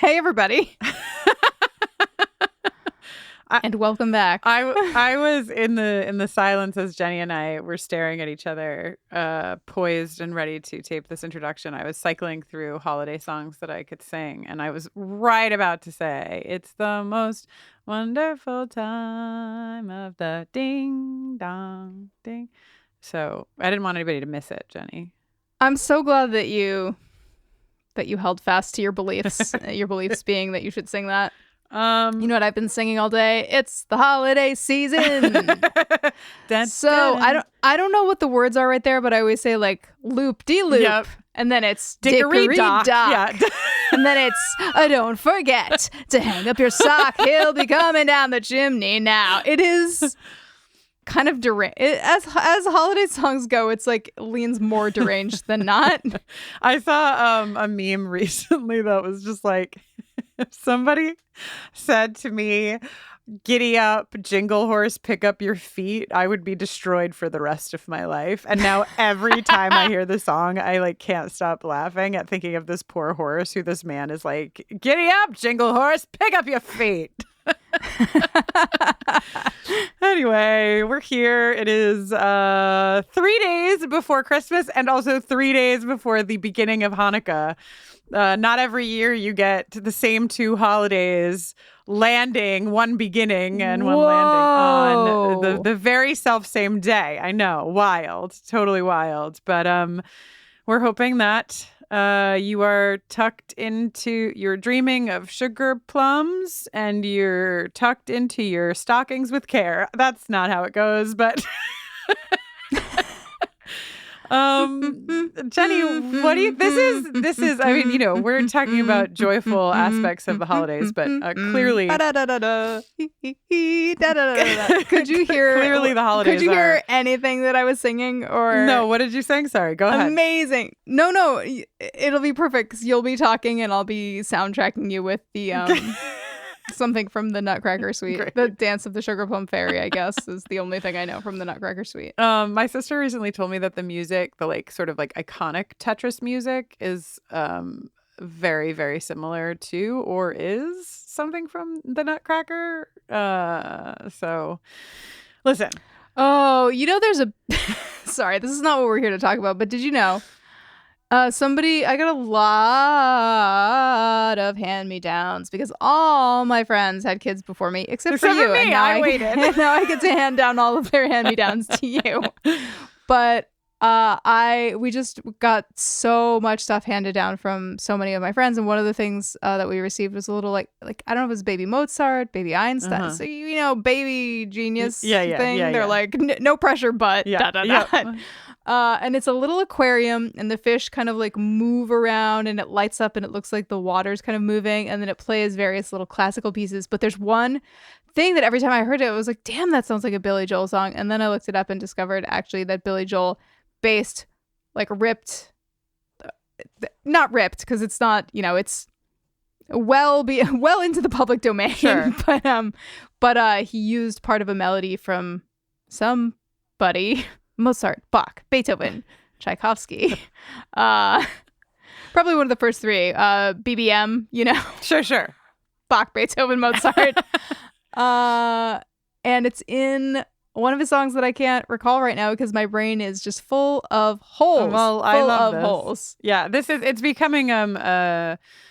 Hey, everybody. And welcome back. I was in the silence as Jenny and I were staring at each other, poised and ready to tape this introduction. I was cycling through holiday songs that I could sing, and I was right about to say, "It's the most wonderful time of the ding dong ding." So I didn't want anybody to miss it, Jenny. I'm so glad that you held fast to your beliefs. Your beliefs being that you should sing that. You know what I've been singing all day? It's the holiday season. So I don't know what the words are right there, but I always say like loop de loop, yep. And then it's dickory dock, yeah. And then it's don't forget to hang up your sock. He'll be coming down the chimney now. It is kind of deranged. As holiday songs go, it's like leans more deranged than not. I saw a meme recently that was just like, if somebody said to me, "Giddy up, jingle horse, pick up your feet," I would be destroyed for the rest of my life. And now every time I hear the song, I like can't stop laughing at thinking of this poor horse who this man is like, "Giddy up, jingle horse, pick up your feet." Anyway, we're here. It is 3 days before Christmas and also 3 days before the beginning of Hanukkah. Not every year you get the same two holidays landing, one beginning and one landing on the very self-same day. I know, wild, totally wild. But we're hoping that you're dreaming of sugar plums and you're tucked into your stockings with care. That's not how it goes, but Jenny, what do you, this is, I mean, you know, we're talking about joyful aspects of the holidays, but clearly, could you hear, clearly the holidays could you hear anything that I was singing or? No, what did you sing? Sorry, go ahead. Amazing. No, it'll be perfect because you'll be talking and I'll be soundtracking you with the, something from the Nutcracker Suite. Great. The Dance of the Sugar Plum Fairy, I guess, is the only thing I know from the Nutcracker Suite. My sister recently told me that the music, the like sort of like iconic Tetris music is very, very similar to or is something from the Nutcracker. So listen. Oh, you know, there's a sorry, this is not what we're here to talk about, but did you know I got a lot of hand-me-downs because all my friends had kids before me, except for you. Me, and now I waited. Now I get to hand down all of their hand-me-downs to you. But we just got so much stuff handed down from so many of my friends, and one of the things that we received was a little like I don't know if it was baby Mozart, baby Einstein, so you know, baby genius thing. They're like no pressure, but da da da. And it's a little aquarium and the fish kind of like move around and it lights up and it looks like the water's kind of moving and then it plays various little classical pieces. But there's one thing that every time I heard it, I was like, damn, that sounds like a Billy Joel song. And then I looked it up and discovered actually that Billy Joel not ripped because it's not, you know, it's well into the public domain. Sure. But he used part of a melody from somebody. Mozart, Bach, Beethoven, Tchaikovsky. Probably one of the first three. BBM, you know. Sure. Bach, Beethoven, Mozart. And it's in one of his songs that I can't recall right now because my brain is just full of holes. Well, I love this. Holes. Yeah, it's becoming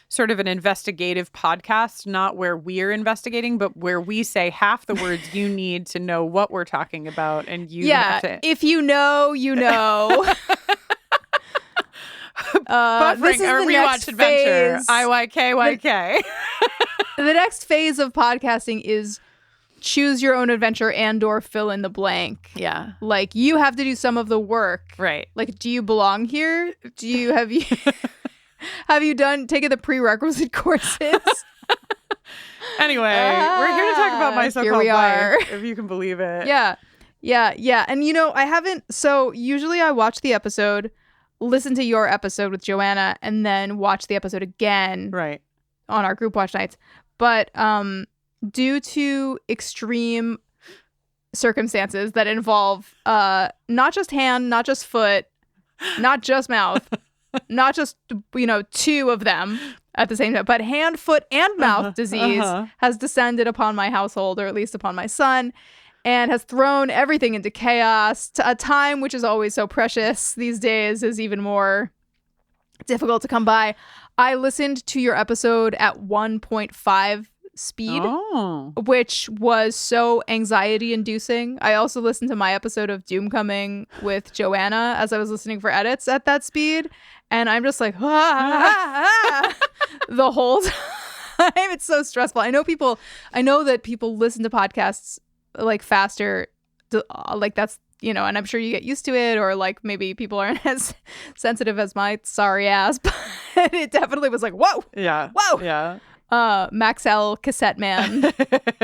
sort of an investigative podcast, not where we're investigating, but where we say half the words you need to know what we're talking about, and you have to. If you know, you know. Buffering or Rewatch Adventure. IYKYK. The next phase of podcasting is choose your own adventure and/or fill in the blank. Yeah, like you have to do some of the work. Right. Like, do you belong here? Have you taken the prerequisite courses? Anyway, we're here to talk about my so-called life, if you can believe it. Yeah. And you know, I haven't. So usually I watch the episode, listen to your episode with Joanna, and then watch the episode again. Right. On our group watch nights. But due to extreme circumstances that involve not just hand, not just foot, not just mouth, not just, two of them at the same time, but hand, foot, and mouth disease has descended upon my household, or at least upon my son, and has thrown everything into chaos. A time which is always so precious these days is even more difficult to come by. I listened to your episode at 1.5 speed, which was so anxiety inducing. I also listened to my episode of Doomcoming with Joanna as I was listening for edits at that speed, and I'm just like the whole time. It's so stressful. I know that people listen to podcasts like faster, like that's, and I'm sure you get used to it, or like maybe people aren't as sensitive as my sorry ass, but it definitely was like, whoa, Maxell cassette man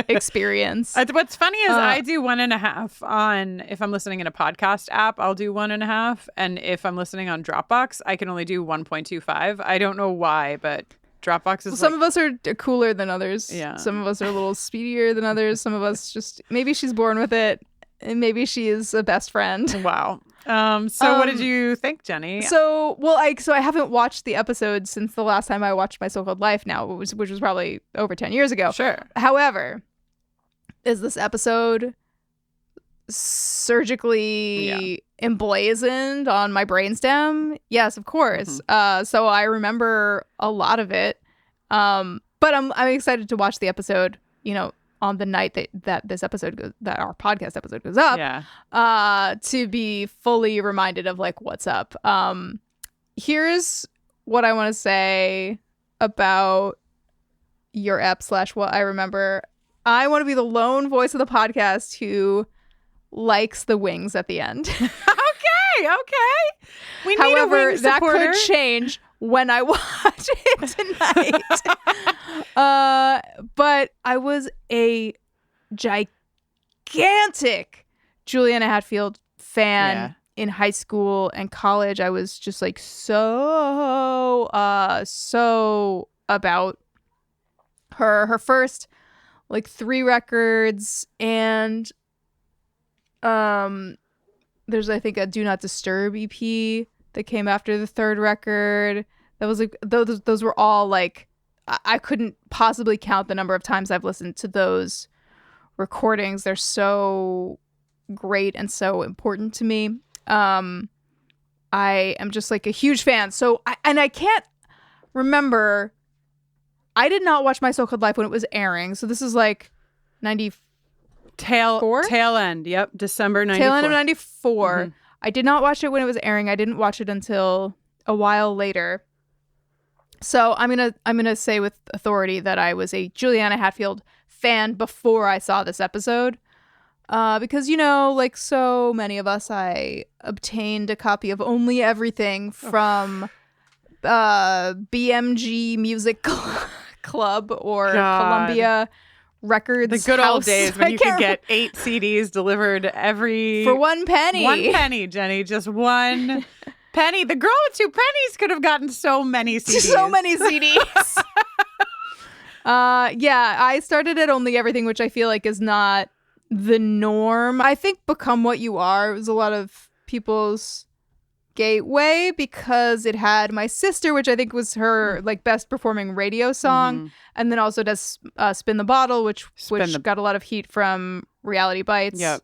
experience. What's funny is I do 1.5 on, if I'm listening in a podcast app, I'll do 1.5, and if I'm listening on Dropbox, I can only do 1.25. I don't know why, but Dropbox is some of us are cooler than others. Yeah. Some of us are a little speedier than others. Some of us just, maybe she's born with it, and maybe she is a best friend. Wow. So what did you think, Jenny? So I haven't watched the episode since the last time I watched My So-Called Life now, which was probably over 10 years ago. Sure. However, is this episode surgically emblazoned on my brainstem? Yes, of course. So I remember a lot of it. But I'm excited to watch the episode, on the night that this episode goes, that our podcast episode goes up, to be fully reminded of like what's up. Here's what I want to say about your ep / what I remember. I want to be the lone voice of the podcast who likes the wings at the end. Okay. We need However, a wing supporter. That could change when I watch it tonight. But I was a gigantic Juliana Hatfield fan in high school and college. I was just like so about her first like 3 records, and there's I think a Do Not Disturb EP that came after the 3rd record. That was like those were all like, I couldn't possibly count the number of times I've listened to those recordings. They're so great and so important to me. I am just like a huge fan. So I can't remember. I did not watch My So-Called Life when it was airing. So this is like 94? Tail end. Yep. December 94. Tail end of 94. I did not watch it when it was airing. I didn't watch it until a while later. So I'm gonna say with authority that I was a Juliana Hatfield fan before I saw this episode, because like so many of us, I obtained a copy of Only Everything from BMG Music Club or Columbia Records. The good old House. days when you could get 8 CDs delivered for 1 penny. 1 penny, Jenny, just 1 penny. The girl with 2 pennies could have gotten so many CDs. So many CDs. I started at Only Everything, which I feel like is not the norm. I think Become What You Are was a lot of people's gateway because it had My Sister, which I think was her like best performing radio song, and then also does Spin the Bottle, which got a lot of heat from Reality Bites. Yep.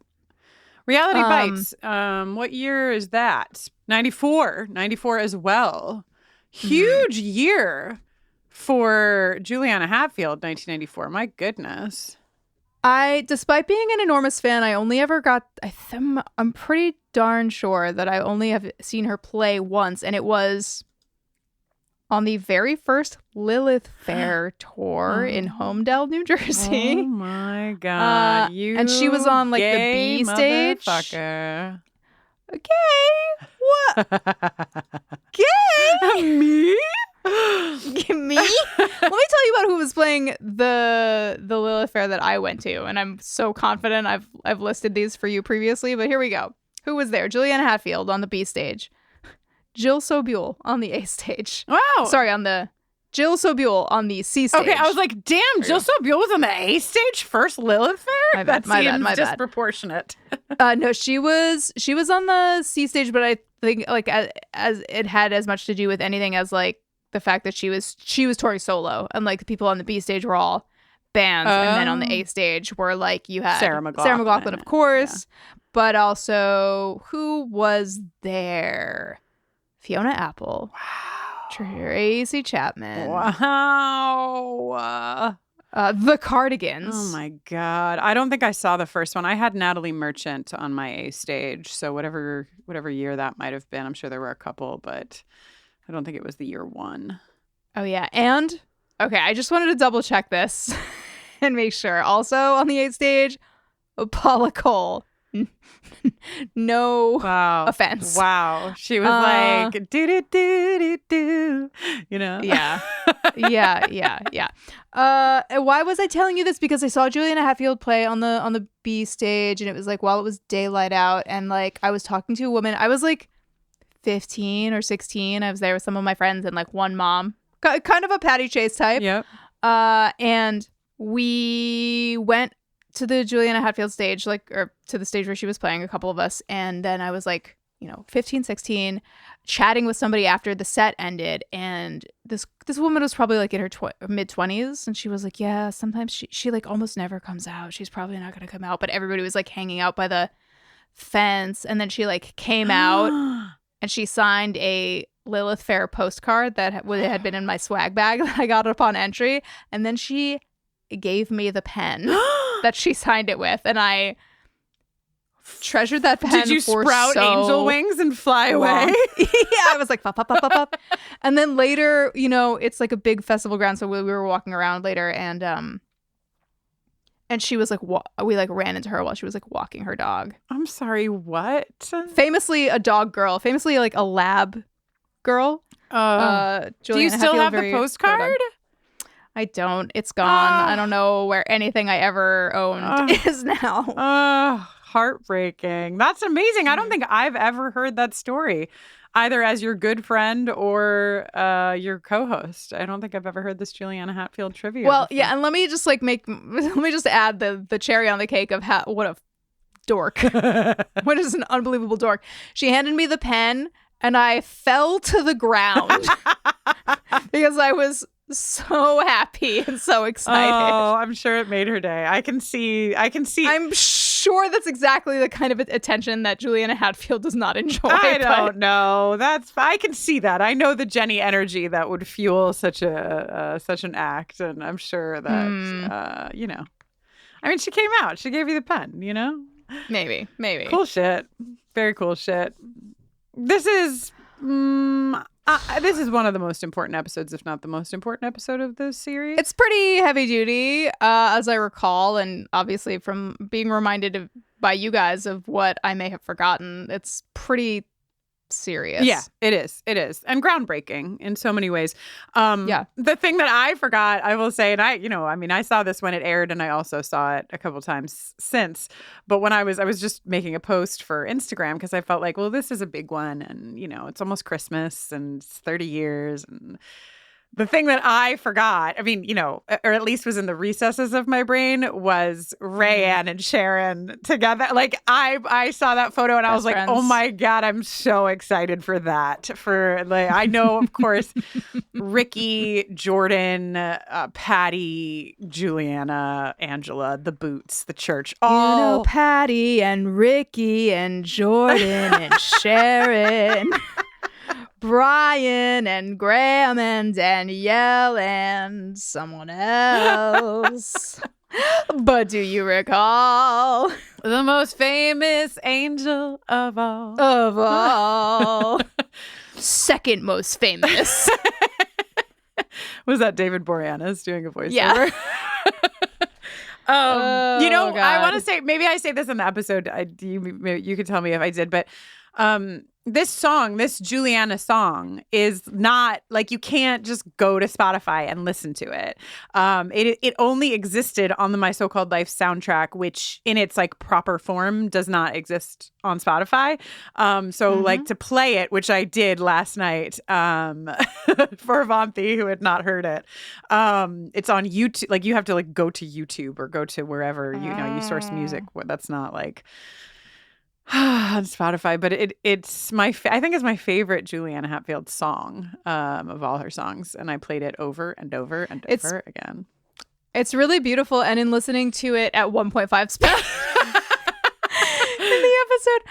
Reality Bites. What year is that? 94 as well. Huge year for Juliana Hatfield, 1994. My goodness. Despite being an enormous fan, I only ever I'm pretty darn sure that I only have seen her play once, and it was on the very first Lilith Fair tour in Homedale, New Jersey. Oh my God. And she was on like the B stage. Motherfucker. Gay? What? Gay? Me? Me? Let me tell you about who was playing the Lilith Fair that I went to, and I'm so confident I've listed these for you previously, but here we go. Who was there? Juliana Hatfield on the B stage, Jill Sobule on the A stage. Wow. Sorry, on the Jill Sobule on the C stage. Okay, I was like, damn, Jill Sobule was on the A stage first Lilith Fair? My bad. Disproportionate. No, she was on the C stage, but I think like as it had as much to do with anything as like the fact that she was touring solo, and like the people on the B stage were all bands, and then on the A stage were like you had Sarah McLachlan, of course, but also who was there? Fiona Apple. Wow. Tracy Chapman. Wow. The Cardigans. Oh my God. I don't think I saw the first one. I had Natalie Merchant on my A stage. So whatever year that might have been, I'm sure there were a couple, but I don't think it was the year one. Oh yeah. And okay, I just wanted to double check this and make sure. Also on the A stage, Paula Cole. No offense. Wow. She was like, do, you know? Yeah. Why was I telling you this? Because I saw Juliana Hatfield play on the B stage, and it was like while it was daylight out, and like I was talking to a woman. I was like 15 or 16. I was there with some of my friends and like one mom, kind of a Patty Chase type. Yep. And we went to the Juliana Hatfield stage, or to the stage where she was playing, a couple of us. And then I was like, 15, 16, chatting with somebody after the set ended. And this woman was probably like in her mid-20s. And she was like, yeah, sometimes she like almost never comes out. She's probably not going to come out. But everybody was like hanging out by the fence. And then she like came out and she signed a Lilith Fair postcard that had been in my swag bag that I got upon entry. And then she gave me the pen that she signed it with, and I treasured that pen. Did you sprout angel wings and fly away? Yeah, I was like pop, pop, pop, pop, pop. And then later, it's like a big festival ground, so we were walking around later, and she was like, we like ran into her while she was like walking her dog. I'm sorry, what? Famously a dog girl, famously like a lab girl. Do you still have the postcard? I don't. It's gone. I don't know where anything I ever owned is now. Heartbreaking. That's amazing. I don't think I've ever heard that story, either as your good friend or your co-host. I don't think I've ever heard this Juliana Hatfield trivia. Well, before. yeah, and let me just add the cherry on the cake of what a dork. What is an unbelievable dork. She handed me the pen and I fell to the ground because I was so happy and so excited. Oh, I'm sure it made her day. I can see. I'm sure that's exactly the kind of attention that Juliana Hatfield does not enjoy. I don't know. I can see that. I know the Jenny energy that would fuel such an act, and I'm sure that I mean, she came out. She gave you the pen. Maybe. Cool shit. Very cool shit. This is one of the most important episodes, if not the most important episode of this series. It's pretty heavy duty, as I recall, and obviously from being reminded by you guys of what I may have forgotten, it's pretty serious. Yeah, it is. And groundbreaking in so many ways. The thing that I forgot, I will say, and I saw this when it aired and I also saw it a couple times since, but when I was just making a post for Instagram because I felt like, well, this is a big one and, it's almost Christmas and it's 30 years and the thing that I forgot, I mean, or at least was in the recesses of my brain, was Rayanne and Sharon together. Like, I saw that photo and I was like, oh my God, I'm so excited for that. I know, of course, Rickie, Jordan, Patty, Juliana, Angela, the Boots, the church. All Patty and Rickie and Jordan and Sharon. Brian and Graham and Danielle and someone else. But do you recall the most famous angel of all? Of all. Second most famous. Was that David Boreanaz doing a voiceover? Yeah. I want to say, maybe I say this in the episode. You could tell me if I did, but This song, this Juliana song, is not like you can't just go to Spotify and listen to it. It only existed on the My So-Called Life soundtrack, which in its like proper form does not exist on Spotify. So like to play it, which I did last night for Avanti, who had not heard it. It's on YouTube. Like you have to like go to YouTube or go to wherever you source music. That's not like on Spotify, but it's I think it's my favorite Juliana Hatfield song of all her songs, and I played it over and over and over again. It's really beautiful, and in listening to it at 1.5 speed in the episode,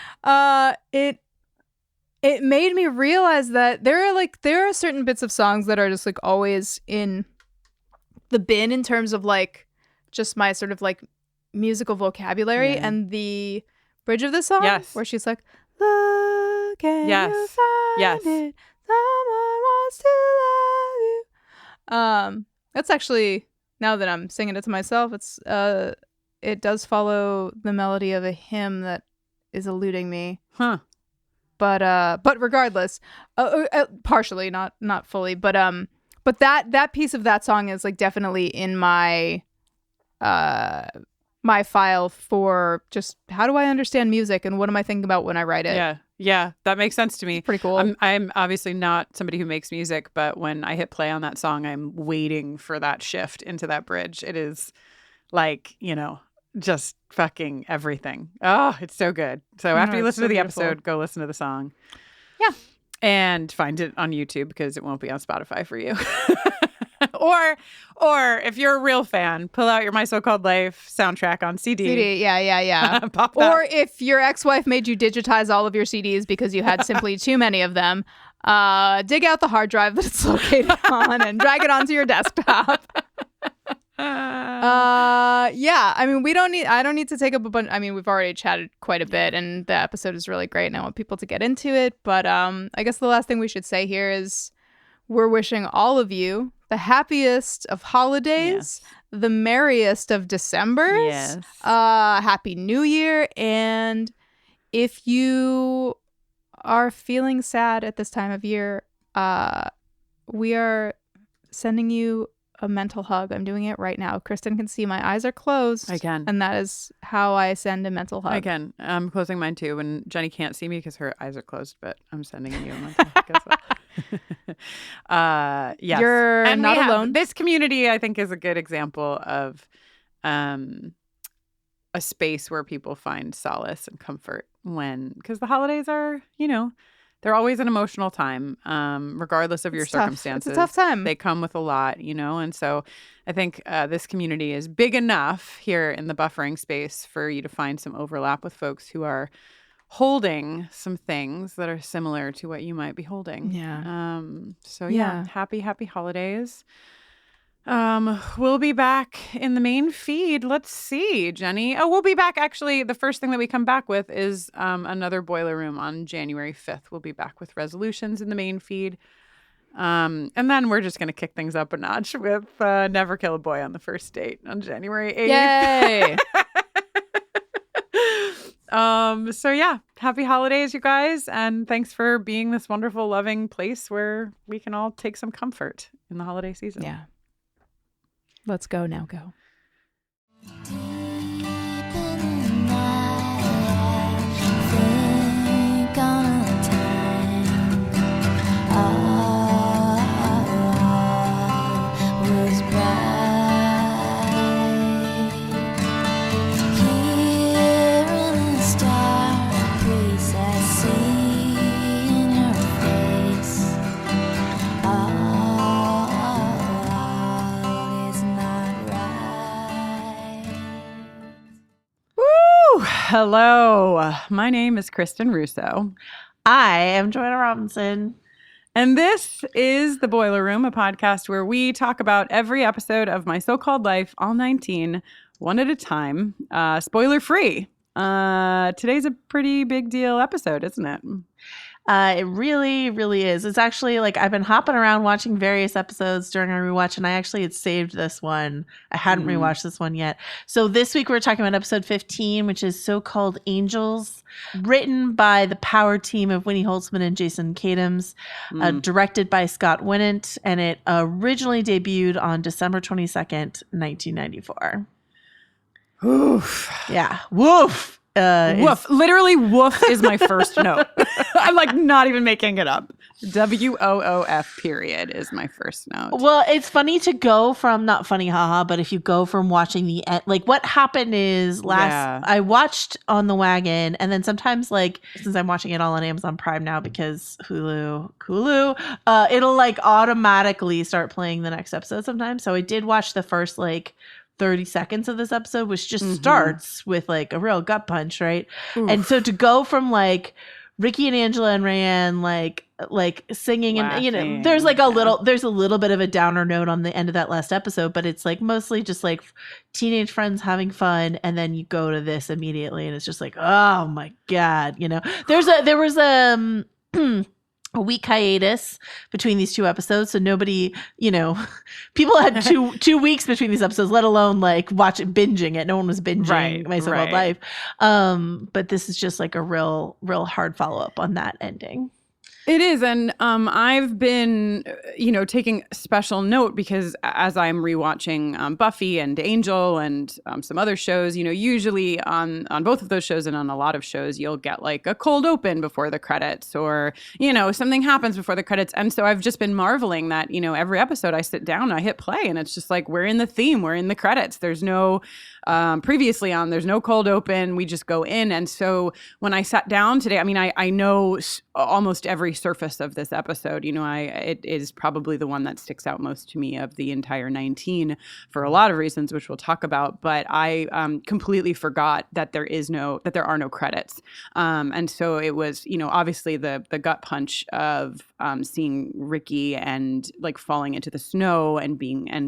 it made me realize that there are certain bits of songs that are just like always in the bin in terms of like just my sort of like musical vocabulary, and the bridge of the song, where she's like, "Look, can you find it? Someone wants to love you." That's actually, now that I'm singing it to myself, it does follow the melody of a hymn that is eluding me. But regardless, partially, not fully, but that piece of that song is like definitely in my my file for just how do I understand music and what am I thinking about when I write it. Yeah, that makes sense to me. Pretty cool. I'm obviously not somebody who makes music, but when I hit play on that song, I'm waiting for that shift into that bridge. It is like, just fucking everything. Oh, it's so good. So after you listen to the episode, go listen to the song. Yeah. And find it on YouTube because it won't be on Spotify for you. Or if you're a real fan, pull out your My So-Called Life soundtrack on CD. Yeah. Pop that. Or if your ex-wife made you digitize all of your CDs because you had simply too many of them, dig out the hard drive that it's located on and drag it onto your desktop. I mean, I don't need to take up a bunch. I mean, we've already chatted quite a bit and the episode is really great and I want people to get into it. But I guess the last thing we should say here is we're wishing all of you the happiest of holidays, the merriest of Decembers, Happy New Year. And if you are feeling sad at this time of year, we are sending you a mental hug. I'm doing it right now. Kristin can see my eyes are closed. I can. And that is how I send a mental hug. I can. I'm closing mine too. And Jenny can't see me because her eyes are closed, but I'm sending you a mental hug as well. Yes. You're not alone. This community, I think, is a good example of a space where people find solace and comfort because the holidays are, they're always an emotional time, regardless of your circumstances. It's a tough time. They come with a lot, and so I think this community is big enough here in the buffering space for you to find some overlap with folks who are holding some things that are similar to what you might be holding. Happy holidays. We'll be back in the main feed. Let's see, Jenny. Oh, we'll be back. Actually, the first thing that we come back with is another boiler room on January 5th. We'll be back with resolutions in the main feed. And then we're just going to kick things up a notch with Never Kill a Boy on the First Date on January 8th. Yay! Happy holidays, you guys. And thanks for being this wonderful, loving place where we can all take some comfort in the holiday season. Yeah. Let's go now. Go. Hello, my name is Kristin Russo. I am Joanna Robinson. And this is The Boiler Room, a podcast where we talk about every episode of My So-Called Life, all 19, one at a time, spoiler free. Today's a pretty big deal episode, isn't it? It really, really is. It's actually like I've been hopping around watching various episodes during our rewatch, and I actually had saved this one. I hadn't rewatched this one yet. So this week we're talking about episode 15, which is So-Called Angels, written by the power team of Winnie Holtzman and Jason Katims, directed by Scott Winnant, and it originally debuted on December 22nd, 1994. Oof. Yeah. Woof. Woof. Literally, woof is my first note. I'm like not even making it up. WOOF period is my first note. Well, it's funny to go from, not funny, haha, but if you go from watching the end, like what happened is I watched On the Wagon, and then sometimes like, since I'm watching it all on Amazon Prime now because Hulu, it'll like automatically start playing the next episode sometimes. So I did watch the first like 30 seconds of this episode, which just starts with like a real gut punch, right? Oof. And so to go from like Rickie and Angela and Rayanne like singing laughing, and there's like a little bit of a downer note on the end of that last episode, but it's like mostly just like teenage friends having fun, and then you go to this immediately and it's just like, oh my god, there was a week hiatus between these two episodes, so nobody, people had two weeks between these episodes, let alone like binging it. No one was binging My So-Called Life. But this is just like a real hard follow-up on that ending. It is. And I've been, taking special note because as I'm rewatching Buffy and Angel and some other shows, usually on both of those shows and on a lot of shows, you'll get like a cold open before the credits or, something happens before the credits. And so I've just been marveling that, every episode I sit down, I hit play and it's just like, we're in the theme, we're in the credits. There's no previously on, there's no cold open. We just go in. And so when I sat down today, I mean, I know almost every surface of this episode. It is probably the one that sticks out most to me of the entire 19 for a lot of reasons, which we'll talk about. But I completely forgot that there are no credits. And so it was, obviously the gut punch of seeing Rickie and like falling into the snow and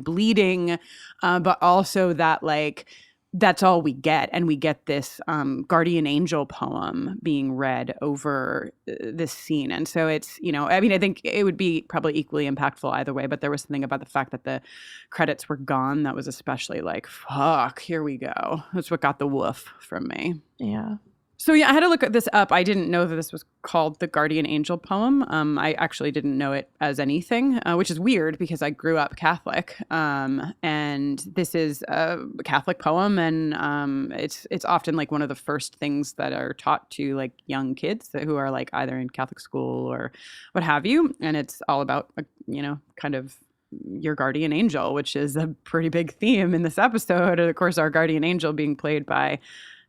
bleeding, but also that like, that's all we get. And we get this guardian angel poem being read over this scene. And so it's, I think it would be probably equally impactful either way, but there was something about the fact that the credits were gone that was especially like, fuck, here we go. That's what got the woof from me. Yeah. So yeah, I had to look this up. I didn't know that this was called the Guardian Angel poem. I actually didn't know it as anything, which is weird because I grew up Catholic. And this is a Catholic poem, and it's often like one of the first things that are taught to like young kids who are like either in Catholic school or what have you. And it's all about kind of your guardian angel, which is a pretty big theme in this episode. And of course, our guardian angel being played by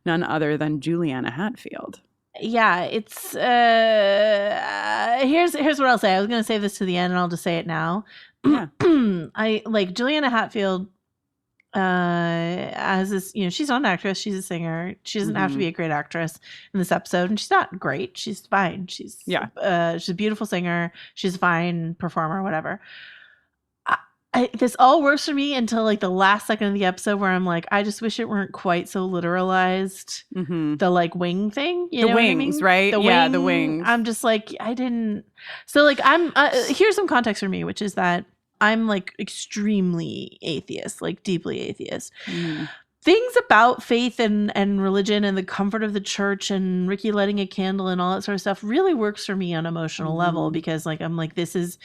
none other than Juliana Hatfield. Yeah, it's here's what I'll say. I was going to say this to the end, and I'll just say it now. Yeah. I like Juliana Hatfield as this, she's not an actress, she's a singer. She doesn't have to be a great actress in this episode, and she's not great. She's fine. She's a beautiful singer. She's a fine performer, whatever. This all works for me until like the last second of the episode where I'm like, I just wish it weren't quite so literalized. The like wing thing, the wings, right? The wings. I'm just like, I didn't. So like, I'm here's some context for me, which is that I'm like extremely atheist, like deeply atheist. Things about faith and religion and the comfort of the church and Rickie lighting a candle and all that sort of stuff really works for me on an emotional level, because like I'm like, this is,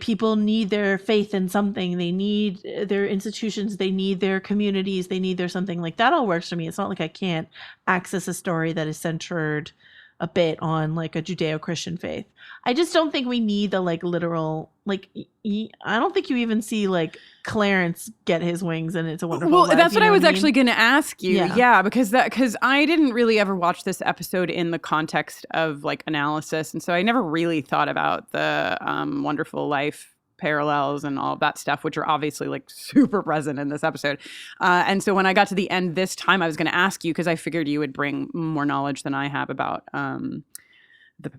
people need their faith in something. They need their institutions. They need their communities. They need their something. Like that all works for me. It's not like I can't access a story that is centered a bit on like a Judeo-Christian faith. I just don't think we need the like literal, like I don't think you even see like Clarence get his wings and It's a Wonderful Life. Well, that's what I was actually going to ask you. Yeah, because I didn't really ever watch this episode in the context of like analysis, and so I never really thought about the Wonderful Life parallels and all of that stuff, which are obviously like super present in this episode. And so when I got to the end this time, I was going to ask you, because I figured you would bring more knowledge than I have about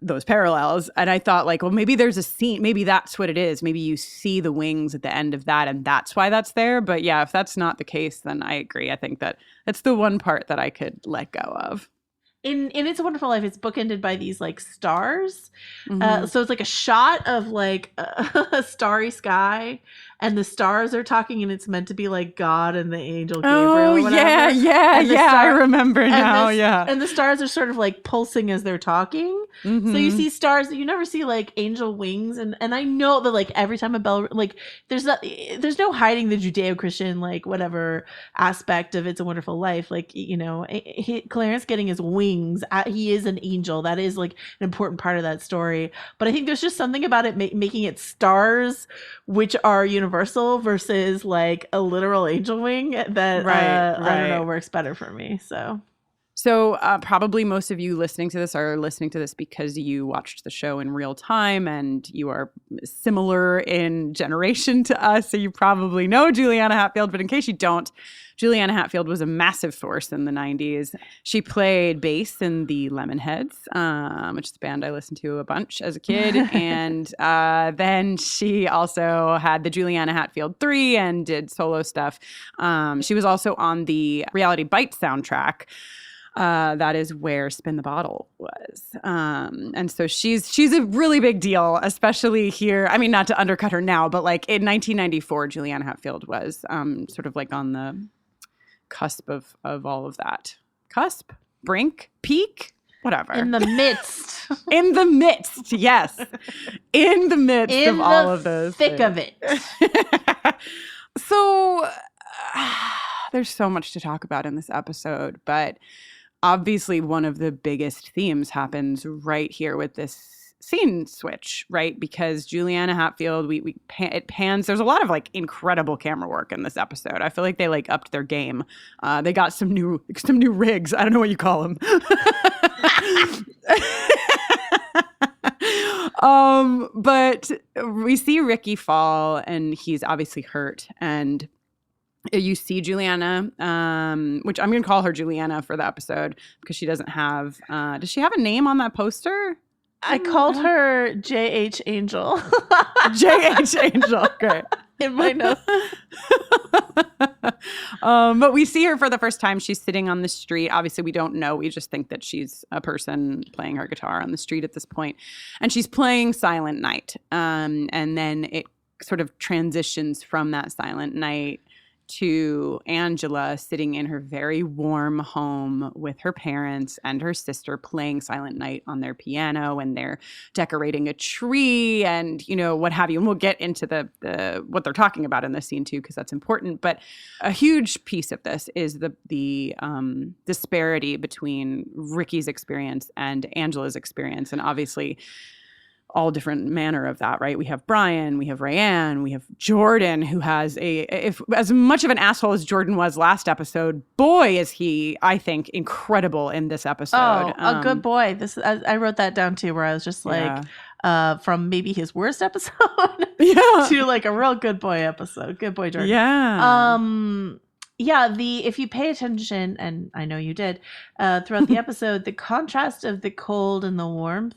those parallels. And I thought like, well, maybe there's a scene, maybe that's what it is. Maybe you see the wings at the end of that and that's why that's there. But yeah, if that's not the case, then I agree. I think that that's the one part that I could let go of. in It's a Wonderful Life, it's bookended by these like stars. So it's like a shot of like a starry sky, and the stars are talking, and it's meant to be like God and the angel Gabriel. Oh, or whatever. Yeah. I remember now. And the stars are sort of like pulsing as they're talking. So you see stars that you never see, like angel wings. And I know that like every time a bell, like there's no hiding the Judeo-Christian like whatever aspect of It's a Wonderful Life. Like, you know, Clarence getting his wings, he is an angel. That is like an important part of that story. But I think there's just something about it making it stars, which are universal, versus like a literal angel wing that I don't know, works better for me. So probably most of you listening to this are listening to this because you watched the show in real time and you are similar in generation to us. So you probably know Juliana Hatfield. But in case you don't, Juliana Hatfield was a massive force in the 90s. She played bass in the Lemonheads, which is a band I listened to a bunch as a kid. And then she also had the Juliana Hatfield 3 and did solo stuff. She was also on the Reality Bites soundtrack. That is where Spin the Bottle was. And so she's a really big deal, especially here. I mean, not to undercut her now, but like in 1994, Juliana Hatfield was sort of like on the cusp of all of that. Cusp? Brink? Peak? Whatever. In the midst. In the midst, yes. In the midst of all of those thick things. of it. So there's so much to talk about in this episode, but obviously one of the biggest themes happens right here with this scene switch, right? Because Juliana Hatfield, it pans. There's a lot of like incredible camera work in this episode. I feel like they like upped their game. They got some new rigs. I don't know what you call them. But we see Rickie fall, and he's obviously hurt, and you see Juliana, which I'm going to call her Juliana for the episode because she doesn't have, does she have a name on that poster? I called her J.H. Angel. J.H. Angel, great. In my notes. But we see her for the first time. She's sitting on the street. Obviously, we don't know. We just think that she's a person playing her guitar on the street at this point. And she's playing Silent Night. And then it sort of transitions from that Silent Night to Angela sitting in her very warm home with her parents and her sister playing Silent Night on their piano, and they're decorating a tree and, you know, what have you. And we'll get into the what they're talking about in this scene too, because that's important. But a huge piece of this is the disparity between Rickie's experience and Angela's experience. And obviously all different manner of that, right? We have Brian, we have Rayanne, we have Jordan, who has if as much of an asshole as Jordan was last episode, boy, is he, I think, incredible in this episode. Oh, a good boy. I wrote that down too, where I was just like, from maybe his worst episode to like a real good boy episode. Good boy, Jordan. Yeah. If you pay attention, and I know you did, throughout the episode, the contrast of the cold and the warmth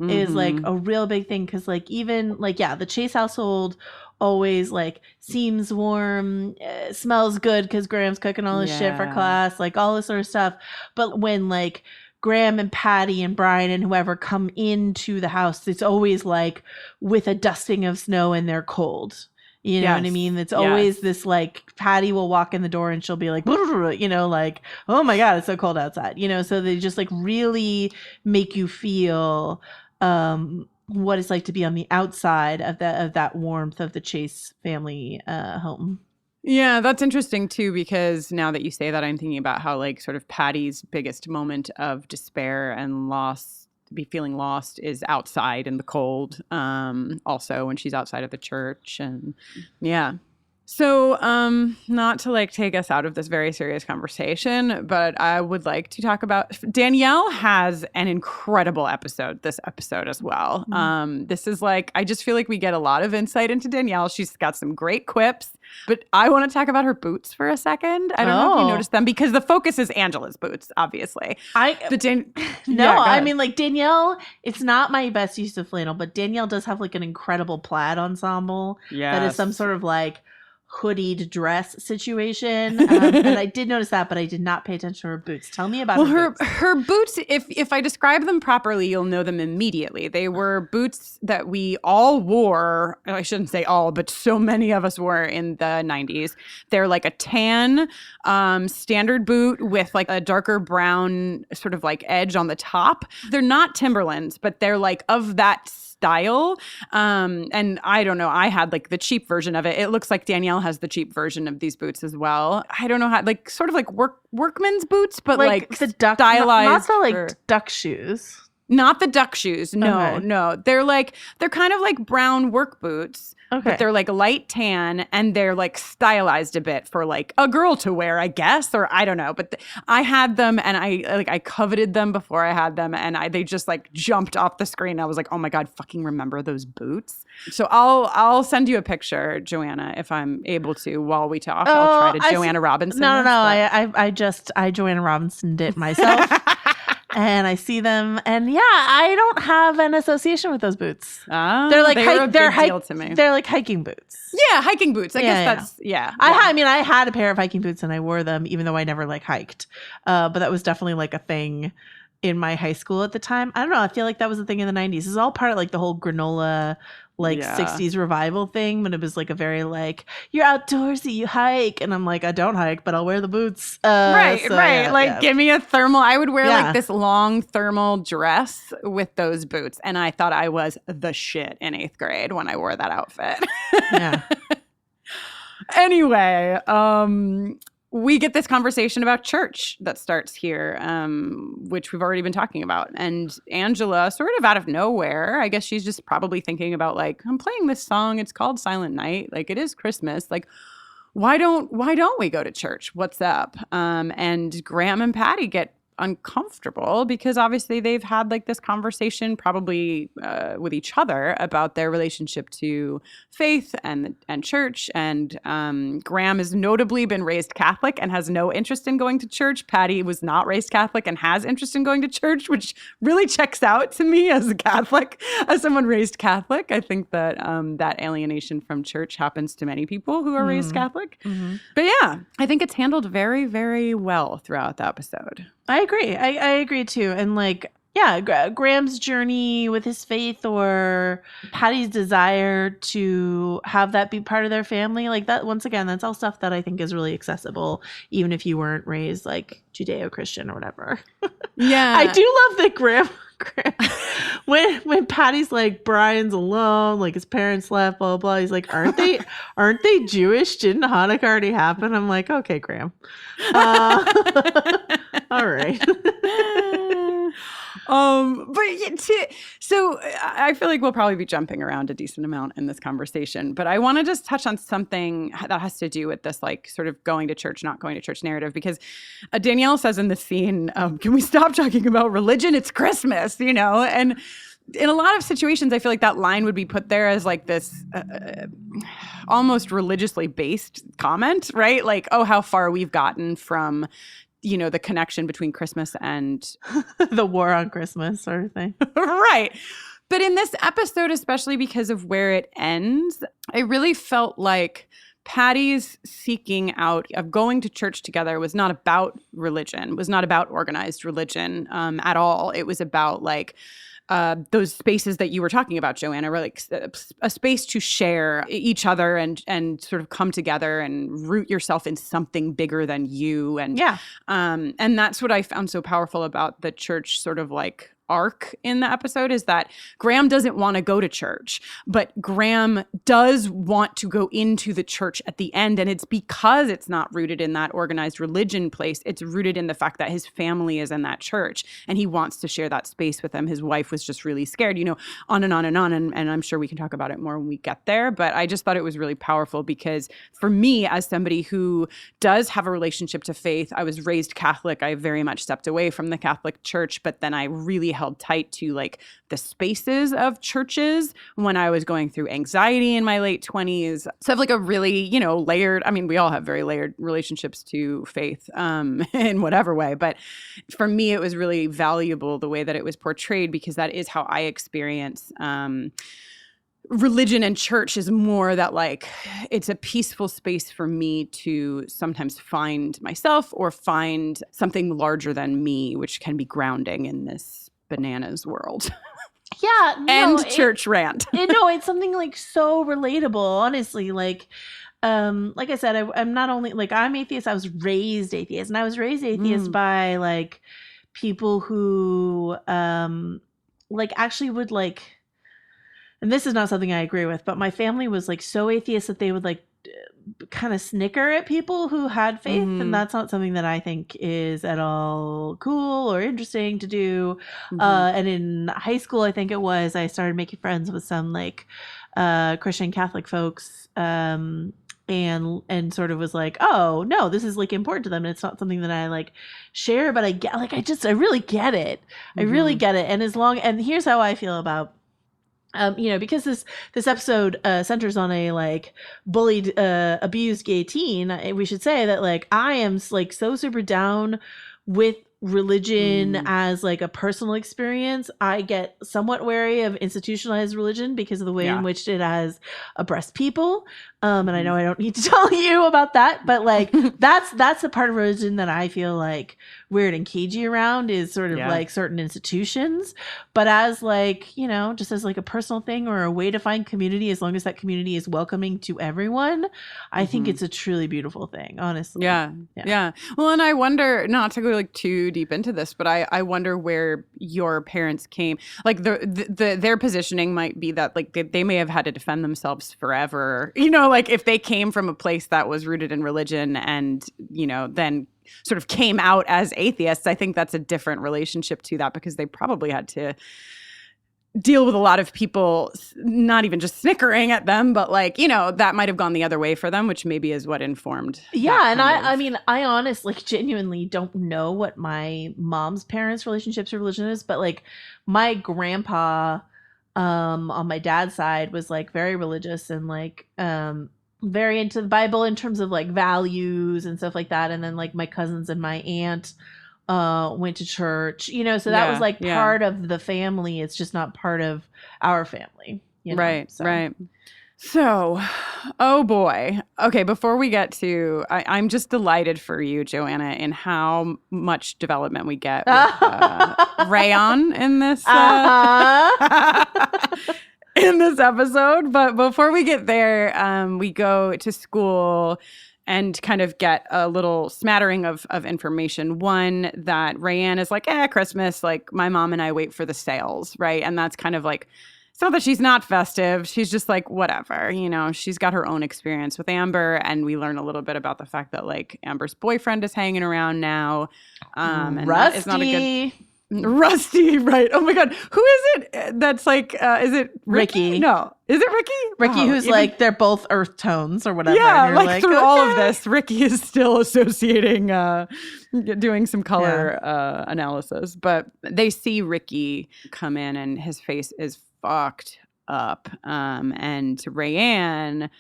is like a real big thing, because like even like the Chase household always like seems warm, smells good because Graham's cooking all this shit for class, like all this sort of stuff. But when like Graham and Patty and Brian and whoever come into the house, it's always like with a dusting of snow and they're cold. You know what I mean? It's always this like Patty will walk in the door and she'll be like, you know, like, oh my God, it's so cold outside. You know, so they just like really make you feel what it's like to be on the outside of that warmth of the Chase family home. Yeah, that's interesting too, because now that you say that, I'm thinking about how like sort of Patty's biggest moment of despair and loss, feeling lost, is outside in the cold. Also when she's outside of the church, and So not to like take us out of this very serious conversation, but I would like to talk about Danielle has an incredible episode this episode as well. This is like, I just feel like we get a lot of insight into Danielle. She's got some great quips, but I want to talk about her boots for a second. I don't know if you noticed them, because the focus is Angela's boots, obviously. I mean like Danielle, it's not my best use of flannel, but Danielle does have like an incredible plaid ensemble that is some sort of like hoodied dress situation. And I did notice that, but I did not pay attention to her boots. Tell me about her boots. Her boots, if I describe them properly, you'll know them immediately. They were boots that we all wore. I shouldn't say all, but so many of us wore in the 90s. They're like a tan standard boot with like a darker brown sort of like edge on the top. They're not Timberlands, but they're like of that style. And I don't know, I had like the cheap version of it. It looks like Danielle has the cheap version of these boots as well. I don't know how, like sort of like workman's boots, but like the duck, stylized. Not the like duck shoes. Not the duck shoes. No, Okay. no. They're kind of like brown work boots. Okay. But they're like light tan and they're like stylized a bit for like a girl to wear, I guess, or I don't know. But I had them and I coveted them before I had them, and they just like jumped off the screen. I was like, oh my God, fucking remember those boots. So I'll send you a picture, Joanna, if I'm able to while we talk. I'll try to Joanna Robinson. No. I Joanna Robinsoned it myself. And I see them, and yeah, I don't have an association with those boots. They're like deal to me. They're like hiking boots. Yeah, hiking boots. I guess that's yeah. I mean, I had a pair of hiking boots, and I wore them, even though I never like hiked. But that was definitely like a thing in my high school at the time. I don't know. I feel like that was a thing in the 90s. This is all part of like the whole granola, like 60s revival thing, but it was like a very like, you're outdoorsy, you hike. And I'm like, I don't hike, but I'll wear the boots. Right. Give me a thermal. I would wear like this long thermal dress with those boots. And I thought I was the shit in 8th grade when I wore that outfit. Yeah. Anyway, we get this conversation about church that starts here, which we've already been talking about. And Angela, sort of out of nowhere, I guess she's just probably thinking about like, I'm playing this song. It's called Silent Night. Like, it is Christmas. Like, why don't we go to church? What's up? And Graham and Patty get uncomfortable because obviously they've had like this conversation probably with each other about their relationship to faith and church, and Graham has notably been raised Catholic and has no interest in going to church. Patty was not raised Catholic and has interest in going to church, which really checks out to me as a Catholic, as someone raised Catholic. I think that that alienation from church happens to many people who are raised Catholic. Mm-hmm. But yeah, I think it's handled very, very well throughout the episode. I agree. I agree too. And like, yeah, Graham's journey with his faith, or Patty's desire to have that be part of their family, like that, once again, that's all stuff that I think is really accessible, even if you weren't raised like Judeo-Christian or whatever. Yeah. I do love that Graham when Patty's like, Brian's alone, like his parents left, blah, blah, blah. He's like, aren't they Jewish? Didn't Hanukkah already happen? I'm like, okay, Graham. All right. So I feel like we'll probably be jumping around a decent amount in this conversation, but I want to just touch on something that has to do with this, like, sort of going to church, not going to church narrative, because Danielle says in the scene, can we stop talking about religion? It's Christmas, you know? And in a lot of situations, I feel like that line would be put there as like this almost religiously based comment, right? Like, oh, how far we've gotten from, you know, the connection between Christmas and the war on Christmas sort of thing. Right. But in this episode, especially because of where it ends, I really felt like Patty's seeking out of going to church together was not about religion, was not about organized religion at all. It was about like those spaces that you were talking about, Joanna, were like a space to share each other and sort of come together and root yourself in something bigger than you. And and that's what I found so powerful about the church sort of like arc in the episode, is that Graham doesn't want to go to church, but Graham does want to go into the church at the end. And it's because it's not rooted in that organized religion place. It's rooted in the fact that his family is in that church and he wants to share that space with them. His wife was just really scared, you know, on and on and on. And I'm sure we can talk about it more when we get there. But I just thought it was really powerful because for me, as somebody who does have a relationship to faith, I was raised Catholic. I very much stepped away from the Catholic Church, but then I really held tight to like the spaces of churches when I was going through anxiety in my late 20s. So I have like a really, you know, layered, I mean, we all have very layered relationships to faith in whatever way. But for me, it was really valuable the way that it was portrayed, because that is how I experience religion and church is more that like it's a peaceful space for me to sometimes find myself or find something larger than me, which can be grounding in this bananas world. Yeah. No, church rant. It's something like so relatable, honestly. Like I said, I'm not only like I'm atheist, I was raised atheist, and I was raised atheist by like people who like actually would like, and this is not something I agree with, but my family was like so atheist that they would like kind of snicker at people who had faith, and that's not something that I think is at all cool or interesting to do. And in high school, I think it was, I started making friends with some like Christian Catholic folks, and sort of was like, oh no, this is like important to them, and it's not something that I like share, but I get like I really get it. I really get it. And here's how I feel about because this episode centers on a like bullied, abused gay teen. We should say that like I am like so super down with religion as like a personal experience. I get somewhat wary of institutionalized religion because of the way in which it has oppressed people. And I know I don't need to tell you about that, but like that's the part of religion that I feel like weird and cagey around, is sort of like certain institutions. But as like, just as like a personal thing or a way to find community, as long as that community is welcoming to everyone, I think it's a truly beautiful thing, honestly. Yeah. Well, and I wonder, not to go like too deep into this, but I wonder where your parents came. Like their positioning might be that like they may have had to defend themselves forever, like if they came from a place that was rooted in religion and, then sort of came out as atheists. I think that's a different relationship to that, because they probably had to deal with a lot of people, not even just snickering at them, but like, that might have gone the other way for them, which maybe is what informed. Yeah. And I mean, I honestly genuinely don't know what my mom's parents' relationships with religion is, but like my grandpa on my dad's side was like very religious and like very into the Bible in terms of like values and stuff like that. And then like my cousins and my aunt went to church, so that was like part of the family. It's just not part of our family. Right. So, oh boy. Okay, before we get to, I'm just delighted for you, Joanna, in how much development we get with Rayon in this in this episode. But before we get there, we go to school and kind of get a little smattering of information. One, that Rayanne is like, Christmas, like my mom and I wait for the sales, right? And that's kind of like, it's not that she's not festive. She's just like, whatever, she's got her own experience with Amber. And we learn a little bit about the fact that like Amber's boyfriend is hanging around now. And Rusty. That is not a good... Rusty, right. Oh my God. Who is it that's like, is it Rickie? No. Is it Rickie? Rickie, who's like, they're both earth tones or whatever. Yeah, and like through all of this, Rickie is still associating, doing some color analysis. But they see Rickie come in and his face is fucked up. And to Rayanne,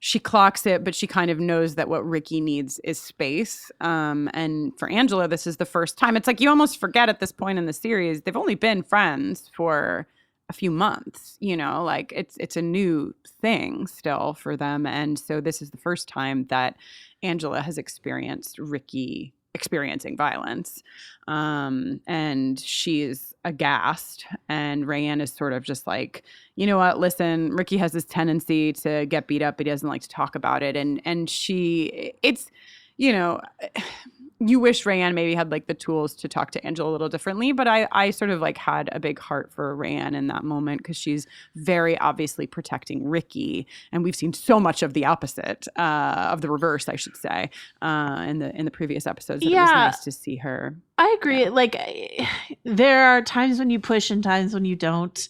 she clocks it, but she kind of knows that what Rickie needs is space. And for Angela, this is the first time. It's like you almost forget at this point in the series, they've only been friends for a few months, like it's a new thing still for them. And so this is the first time that Angela has experienced Rickie experiencing violence. And she's aghast, and Rayanne is sort of just like, you know what, listen, Rickie has this tendency to get beat up, but he doesn't like to talk about it. And it's, you wish Rayanne maybe had like the tools to talk to Angela a little differently, but I sort of like had a big heart for Rayanne in that moment, because she's very obviously protecting Rickie, and we've seen so much of the opposite, of the reverse, I should say, in the previous episodes. It was nice to see her. I agree. Yeah. Like there are times when you push and times when you don't.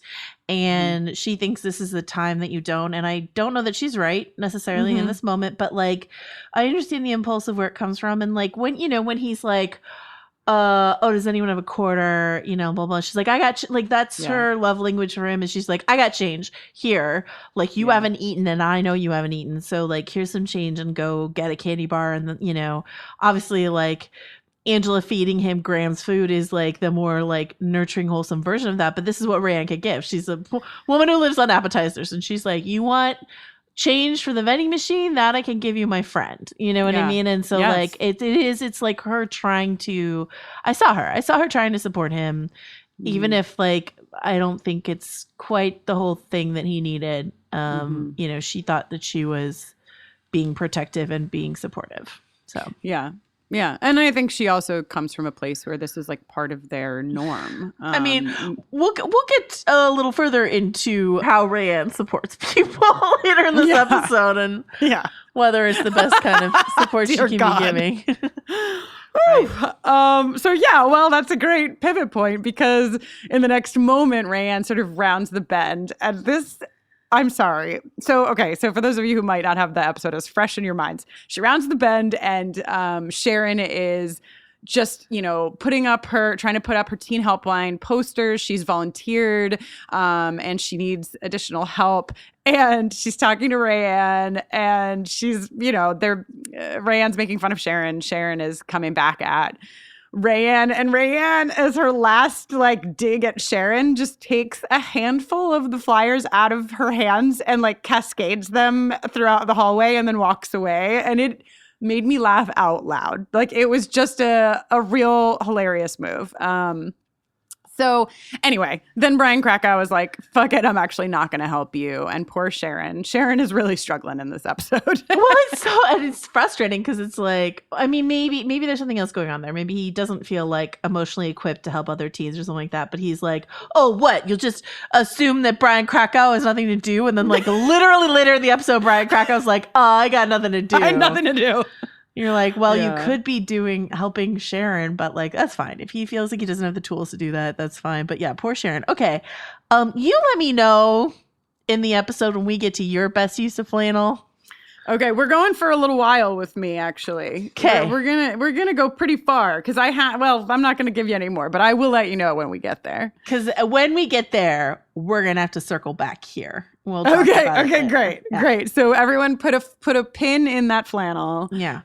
And she thinks this is the time that you don't. And I don't know that she's right necessarily in this moment, but like, I understand the impulse of where it comes from. And like, when he's like, does anyone have a quarter? Blah, blah. She's like, I got, like, that's her love language for him. And she's like, I got change here. Like, you haven't eaten and I know you haven't eaten. So like, here's some change and go get a candy bar. And then, obviously like, Angela feeding him Graham's food is like the more like nurturing, wholesome version of that. But this is what Rayanne could give. She's a woman who lives on appetizers, and she's like, you want change for the vending machine? That I can give you, my friend. You know what I mean? And so like it's like her trying to, I saw her trying to support him, even if like I don't think it's quite the whole thing that he needed. You know, she thought that she was being protective and being supportive. So yeah. And I think she also comes from a place where this is like part of their norm. I mean, we'll get a little further into how Rayanne supports people later in this episode, and whether it's the best kind of support she can be giving. So yeah, well, that's a great pivot point, because in the next moment, Rayanne sort of rounds the bend, and this, I'm sorry. So for those of you who might not have the episode as fresh in your minds, she rounds the bend, and Sharon is just, you know, trying to put up her teen helpline posters. She's volunteered, and she needs additional help. And she's talking to Rayanne, and she's, you know, Rayanne's making fun of Sharon. Sharon is coming back at Rayanne, and Rayanne, as her last like dig at Sharon, just takes a handful of the flyers out of her hands and like cascades them throughout the hallway and then walks away. And it made me laugh out loud. Like, it was just a real hilarious move. So anyway, then Brian Krakow was like, fuck it, I'm actually not going to help you. And poor Sharon. Sharon is really struggling in this episode. Well, it's frustrating because it's like, I mean, maybe there's something else going on there. Maybe he doesn't feel like emotionally equipped to help other teens or something like that. But he's like, oh, what? You'll just assume that Brian Krakow has nothing to do? And then like literally later in the episode, Brian Krakow's like, oh, I got nothing to do. I had nothing to do. You're like, well, you could be helping Sharon, but like, that's fine. If he feels like he doesn't have the tools to do that, that's fine. But yeah, poor Sharon. Okay. You let me know in the episode when we get to your best use of flannel. Okay, we're going for a little while with me, actually. Okay. We're gonna go pretty far, because I'm not gonna give you any more, but I will let you know when we get there. Because when we get there, we're gonna have to circle back here. We'll talk about it. Great. So everyone put a pin in that flannel. Yeah.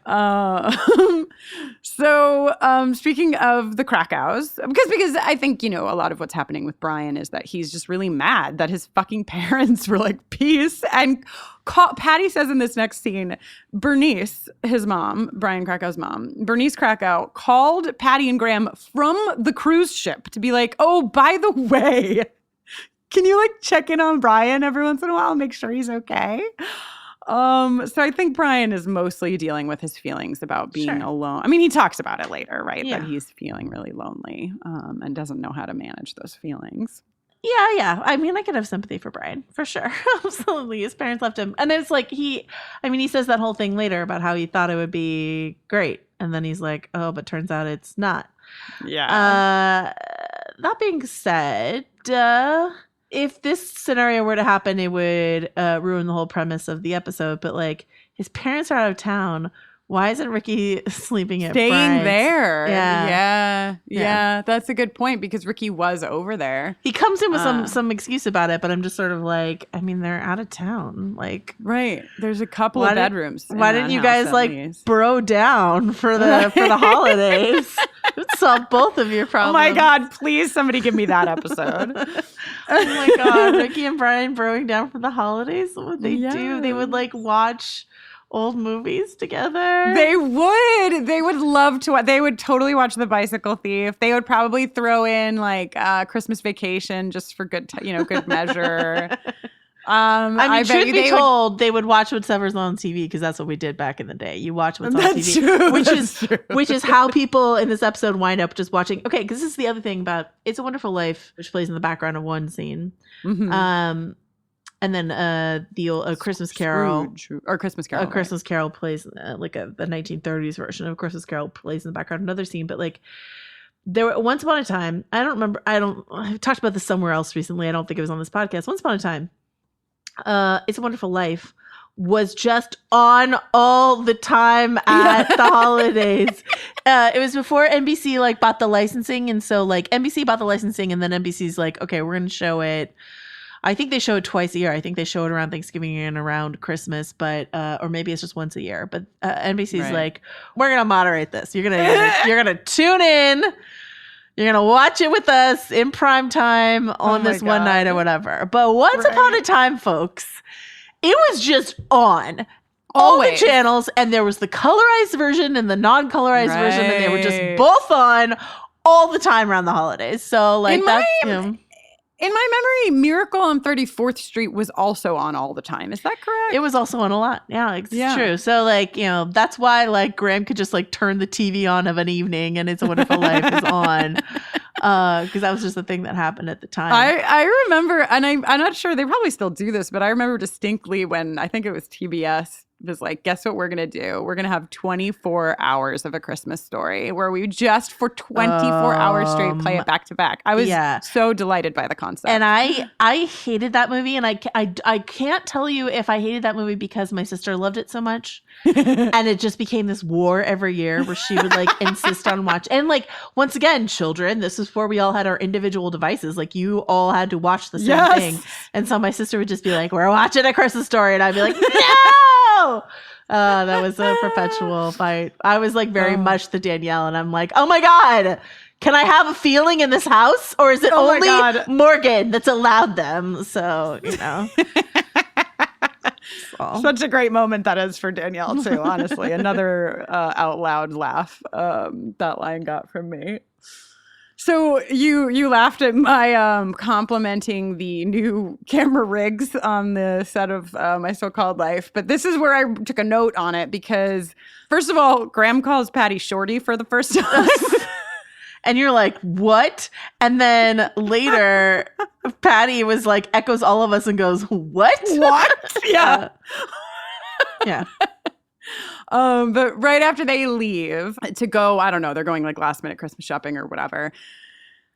So speaking of the Krakows, because I think, you know, a lot of what's happening with Brian is that he's just really mad that his fucking parents were like, peace. And Patty says in this next scene, Bernice, his mom, Brian Krakow's mom, Bernice Krakow called Patty and Graham from the cruise ship to be like, oh, by the way, can you like check in on Brian every once in a while and make sure he's okay? So I think Brian is mostly dealing with his feelings about being alone. I mean, he talks about it later, right? Yeah. That he's feeling really lonely, and doesn't know how to manage those feelings. Yeah. I mean, I could have sympathy for Brian, for sure. Absolutely. His parents left him. And it's like he says that whole thing later about how he thought it would be great. And then he's like, oh, but turns out it's not. Yeah. That being said, if this scenario were to happen, it would ruin the whole premise of the episode. But like, his parents are out of town. Why isn't Rickie staying there? Yeah. That's a good point, because Rickie was over there. He comes in with some excuse about it, but I'm just sort of like, I mean, they're out of town. Like, right. There's a couple of bedrooms. Why didn't you guys like bro down for the holidays? It solve both of your problems. Oh my God, please somebody give me that episode. Oh my God, Rickie and Brian broing down for the holidays? What would they do? They would like watch old movies together. They would love to. They would totally watch The Bicycle Thief. They would probably throw in like Christmas Vacation just for good measure. I mean, truth be told, they would watch whatever's on TV, because that's what we did back in the day. You watch what's on TV, true. which is how people in this episode wind up just watching. Okay, because this is the other thing about It's a Wonderful Life, which plays in the background of one scene. Mm-hmm. And then the old Christmas Carol, Christmas Carol. Christmas Carol plays like the 1930s version of Christmas Carol plays in the background. Another scene, but like there were once upon a time. I've talked about this somewhere else recently. I don't think it was on this podcast. Once upon a time, It's a Wonderful Life was just on all the time at the holidays. It was before NBC like bought the licensing, and so like NBC bought the licensing, and then NBC's like, okay, we're gonna show it I think they show it twice a year. I think they show it around Thanksgiving and around Christmas, but or maybe it's just once a year. But NBC's like, we're gonna moderate this. You're gonna tune in. You're gonna watch it with us in prime time on this one night or whatever. But once upon a time, folks, it was just on all the channels, and there was the colorized version and the non-colorized version, and they were just both on all the time around the holidays. So like in my memory, Miracle on 34th Street was also on all the time. Is that correct? It was also on a lot. Yeah, it's true. So like, that's why like Graham could just like turn the TV on of an evening and It's a Wonderful Life is on. Because that was just the thing that happened at the time. I remember, and I'm not sure, they probably still do this, but I remember distinctly when I think it was TBS was like, guess what we're going to do? We're going to have 24 hours of A Christmas Story where we just for 24 hours straight play it back to back. I was so delighted by the concept. And I hated that movie. And I can't tell you if I hated that movie because my sister loved it so much. And it just became this war every year where she would like insist on watch. And like, once again, children, this is before we all had our individual devices. Like you all had to watch the same thing. And so my sister would just be like, we're watching A Christmas Story. And I'd be like, no! That was a perpetual fight. I was like very much the Danielle, and I'm like, oh my God, can I have a feeling in this house? Or is it only Morgan that's allowed them? So, Such a great moment that is for Danielle too, honestly. Another out loud laugh that line got from me. So you laughed at my complimenting the new camera rigs on the set of My So-Called Life, but this is where I took a note on it because, first of all, Graham calls Patty Shorty for the first time. And you're like, what? And then later, Patty was like, echoes all of us and goes, what? What? Yeah. Yeah. But right after they leave to go, I don't know, they're going like last minute Christmas shopping or whatever.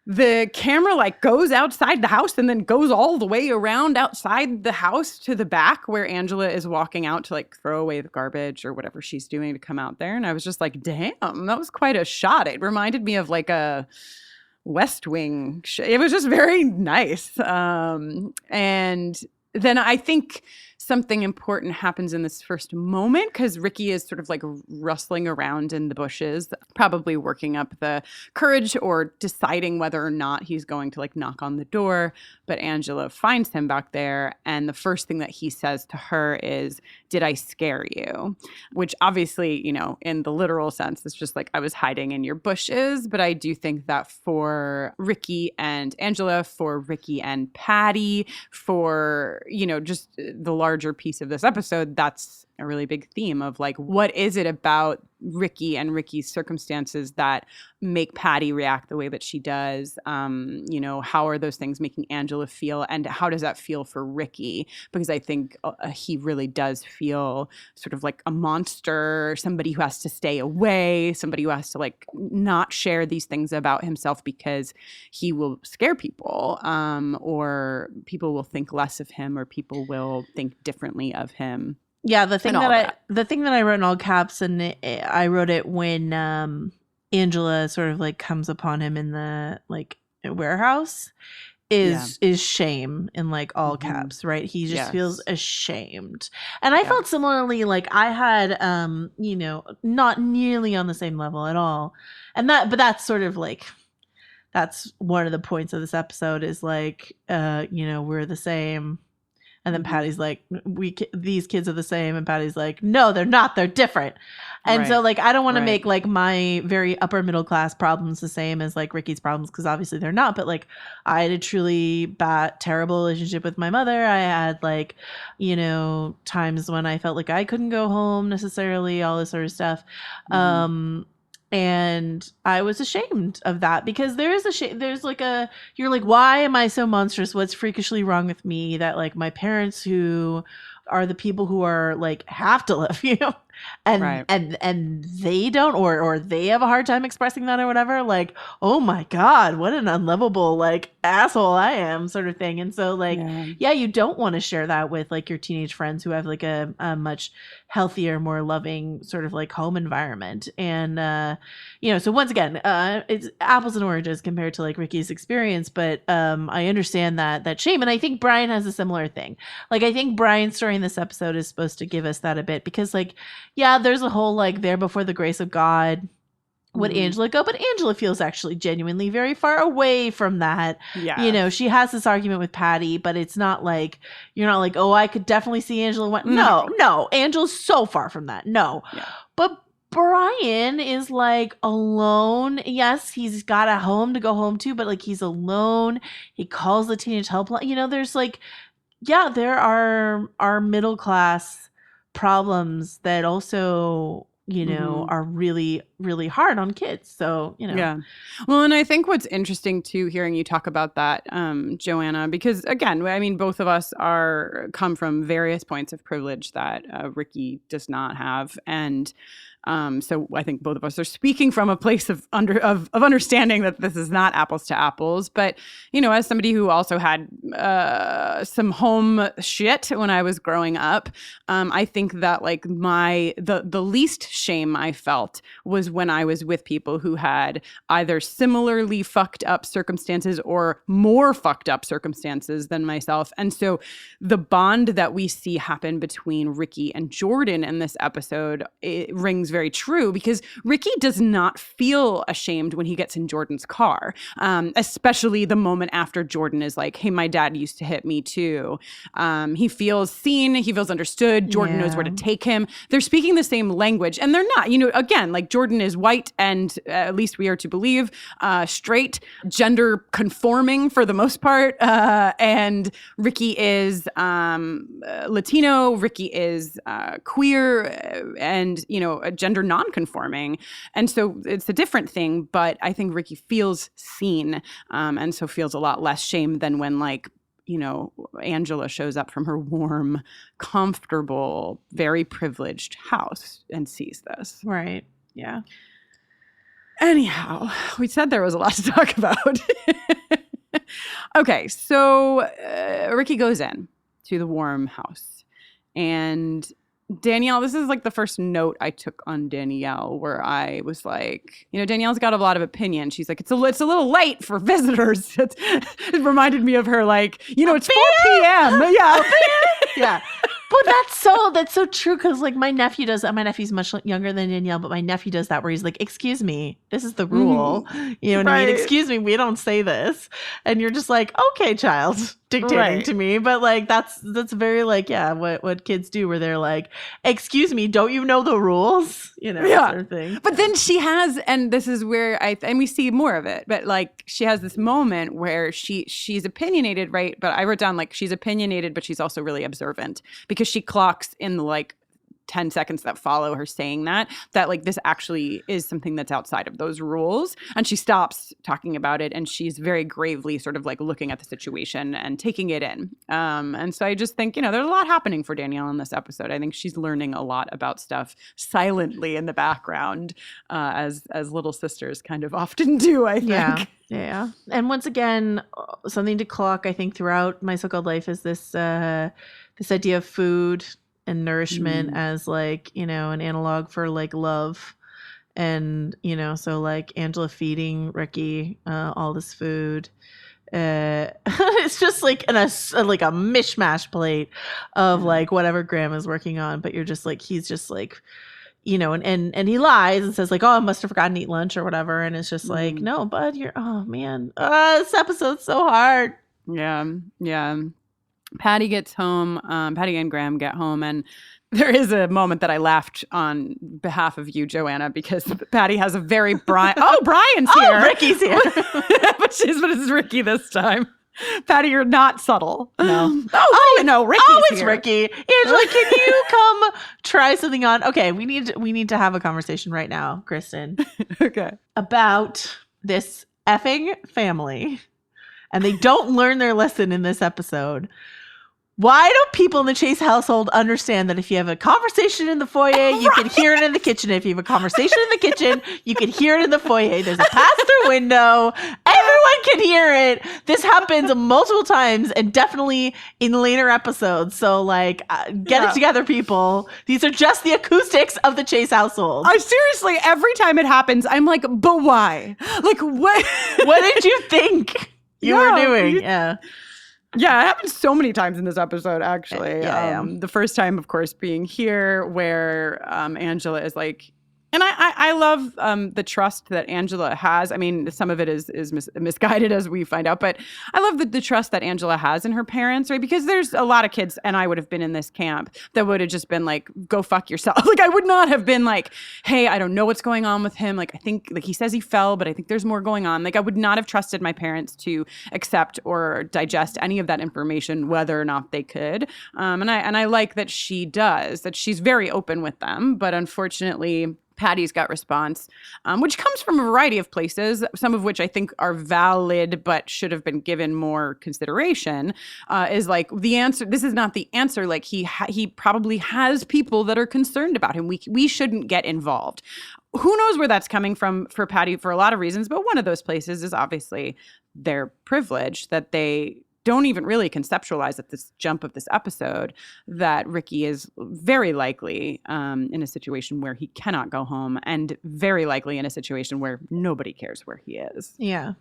The camera like goes outside the house and then goes all the way around outside the house to the back where Angela is walking out to like throw away the garbage or whatever she's doing to come out there. And I was just like, damn, that was quite a shot. It reminded me of like a West Wing. It was just very nice. And then I think something important happens in this first moment because Rickie is sort of like rustling around in the bushes, probably working up the courage or deciding whether or not he's going to like knock on the door. But Angela finds him back there. And the first thing that he says to her is, did I scare you? Which obviously, in the literal sense, is just like I was hiding in your bushes. But I do think that for Rickie and Angela, for Rickie and Patty, for, just the larger piece of this episode, that's a really big theme of like, what is it about Rickie and Rickie's circumstances that make Patty react the way that she does? How are those things making Angela feel? And how does that feel for Rickie? Because I think he really does feel sort of like a monster, somebody who has to stay away, somebody who has to like not share these things about himself because he will scare people, or people will think less of him, or people will think differently of him. Yeah, the thing that I wrote in all caps, and I wrote it when Angela sort of like comes upon him in the like warehouse, is shame in like all caps, right? He just feels ashamed. And I felt similarly, like I had not nearly on the same level at all. But that's sort of like, that's one of the points of this episode is like, we're the same. And then Patty's like, these kids are the same. And Patty's like, no, they're not. They're different. And so like, I don't want to make like my very upper middle class problems the same as like Rickie's problems, because obviously they're not. But like, I had a truly terrible relationship with my mother. I had like, times when I felt like I couldn't go home necessarily, all this sort of stuff. And I was ashamed of that because there is there's like you're like, why am I so monstrous? What's freakishly wrong with me that like my parents, who are the people who are like have to love you, and they don't, or they have a hard time expressing that or whatever, like, oh my God, what an unlovable like asshole I am, sort of thing. And so like, yeah, you don't want to share that with like your teenage friends who have like a much healthier, more loving sort of like home environment. And so once again, it's apples and oranges compared to like Rickie's experience, but I understand that shame. And I think Brian has a similar thing. Like, I think Brian's story in this episode is supposed to give us that a bit, because like, yeah, there's a whole like there before the grace of God would Angela go, but Angela feels actually genuinely very far away from that. Yeah. She has this argument with Patty, but it's not like, you're not like, oh, I could definitely see Angela. No, Angela's so far from that. No. Yeah. But Brian is like alone. Yes, he's got a home to go home to, but like he's alone. He calls the teenage helpline. There's like, yeah, there are middle class problems that also are really, really hard on kids. So, Yeah. Well, and I think what's interesting too, hearing you talk about that, Joanna, because again, I mean, both of us come from various points of privilege that Rickie does not have. And so I think both of us are speaking from a place of understanding that this is not apples to apples. But, as somebody who also had some home shit when I was growing up, I think that like the least shame I felt was when I was with people who had either similarly fucked up circumstances or more fucked up circumstances than myself. And so the bond that we see happen between Rickie and Jordan in this episode, it rings very true, because Rickie does not feel ashamed when he gets in Jordan's car, especially the moment after Jordan is like, hey, my dad used to hit me too. He feels seen. He feels understood. Jordan knows where to take him. They're speaking the same language, and they're not, again, like Jordan is white and at least we are to believe straight, gender conforming for the most part. And Rickie is Latino. Rickie is queer and, gender non-conforming. And so it's a different thing, but I think Rickie feels seen, and so feels a lot less shame than when like, Angela shows up from her warm, comfortable, very privileged house and sees this. Right. Yeah. Anyhow, we said there was a lot to talk about. Okay, so Rickie goes in to the warm house, and Danielle, this is like the first note I took on Danielle, where I was like, Danielle's got a lot of opinion. She's like, it's a little late for visitors. It reminded me of her, like, it's 4 p.m. Yeah. Yeah. But that's so true, because like my nephew does that. My nephew's much younger than Danielle, but my nephew does that where he's like, excuse me, this is the rule. You know what I mean? Excuse me, we don't say this. And you're just like, okay, child, dictating to me. But like that's very like, yeah, what kids do, where they're like, excuse me, don't you know the rules? Sort of thing. But then she has, and this is where and we see more of it, but like she has this moment where she's opinionated, right? But I wrote down like she's opinionated, but she's also really observant, because she clocks in the like 10 seconds that follow her saying that like this actually is something that's outside of those rules. And she stops talking about it, and she's very gravely sort of like looking at the situation and taking it in. And so I just think, there's a lot happening for Danielle in this episode. I think she's learning a lot about stuff silently in the background, as little sisters kind of often do, I think. Yeah. And once again, something to clock, I think, throughout My So-Called Life is this idea of food and nourishment as like, an analog for like love. And, so like Angela feeding Rickie all this food. It's just like a mishmash plate of like whatever Grandma's working on. But you're just like, he's just like, and he lies and says like, oh, I must have forgotten to eat lunch or whatever. And it's just like, no, bud, oh man, this episode's so hard. Yeah. Patty gets home. Patty and Graham get home, and there is a moment that I laughed on behalf of you, Joanna, because Patty has a very Brian's here. Oh, Rickie's here. but it's Rickie this time. Patty, you're not subtle. No. Rickie's it's here. Rickie. Angela, can you come try something on? Okay, we need to have a conversation right now, Kristin. Okay. About this effing family. And they don't learn their lesson in this episode. Why don't people in the Chase household understand that if you have a conversation in the foyer, you can hear it in the kitchen? If you have a conversation in the kitchen, you can hear it in the foyer. There's a pass-through window. Everyone can hear it. This happens multiple times and definitely in later episodes. So, like, get it together, people. These are just the acoustics of the Chase household. Seriously, every time it happens, I'm like, but why? Like, what? What did you think you were doing? Yeah, it happens so many times in this episode, actually. The first time, of course, being here where Angela is like, and I love the trust that Angela has. I mean, some of it is misguided, as we find out, but I love the trust that Angela has in her parents, right? Because there's a lot of kids, and I would have been in this camp, that would have just been like, go fuck yourself. Like, I would not have been like, hey, I don't know what's going on with him. Like, I think, like, he says he fell, but I think there's more going on. Like, I would not have trusted my parents to accept or digest any of that information, whether or not they could. And I like that she does, that she's very open with them, but unfortunately, Patty's gut response, which comes from a variety of places, some of which I think are valid but should have been given more consideration, is like, the answer, this is not the answer. Like, he probably has people that are concerned about him. We shouldn't get involved. Who knows where that's coming from for Patty for a lot of reasons, but one of those places is obviously their privilege, that they don't even really conceptualize at this jump of this episode that Rickie is very likely in a situation where he cannot go home, and very likely in a situation where nobody cares where he is. Yeah.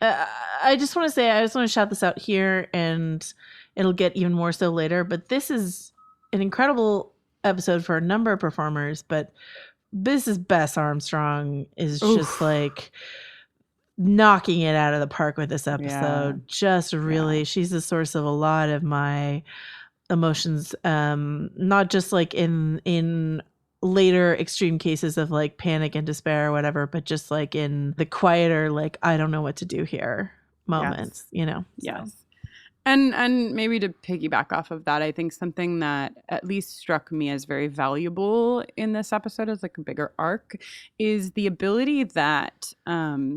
I just want to shout this out here, and it'll get even more so later, but this is an incredible episode for a number of performers, but this is Bess Armstrong is just like knocking it out of the park with this episode. Just really, she's the source of a lot of my emotions, not just like in later extreme cases of like panic and despair or whatever, but just like in the quieter, like, I don't know what to do here moments, you know? Yes. So. And maybe to piggyback off of that, I think something that at least struck me as very valuable in this episode as like a bigger arc is the ability that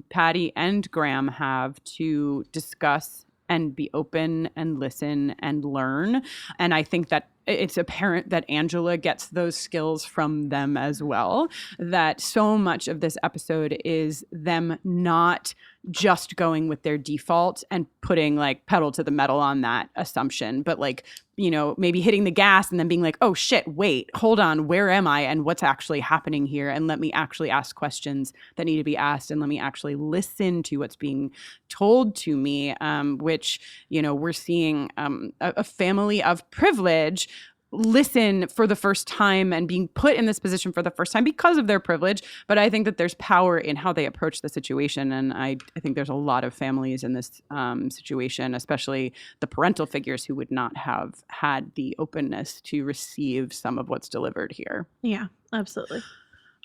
Patty and Graham have to discuss and be open and listen and learn. And I think that it's apparent that Angela gets those skills from them as well, that so much of this episode is them not just going with their default and putting like pedal to the metal on that assumption, but like, you know, maybe hitting the gas and then being like, oh shit, wait, hold on, where am I and what's actually happening here? And let me actually ask questions that need to be asked, and let me actually listen to what's being told to me, which, you know, we're seeing a family of privilege listen for the first time and being put in this position for the first time because of their privilege. But I think that there's power in how they approach the situation. And I think there's a lot of families in this situation, especially the parental figures, who would not have had the openness to receive some of what's delivered here. Yeah, absolutely.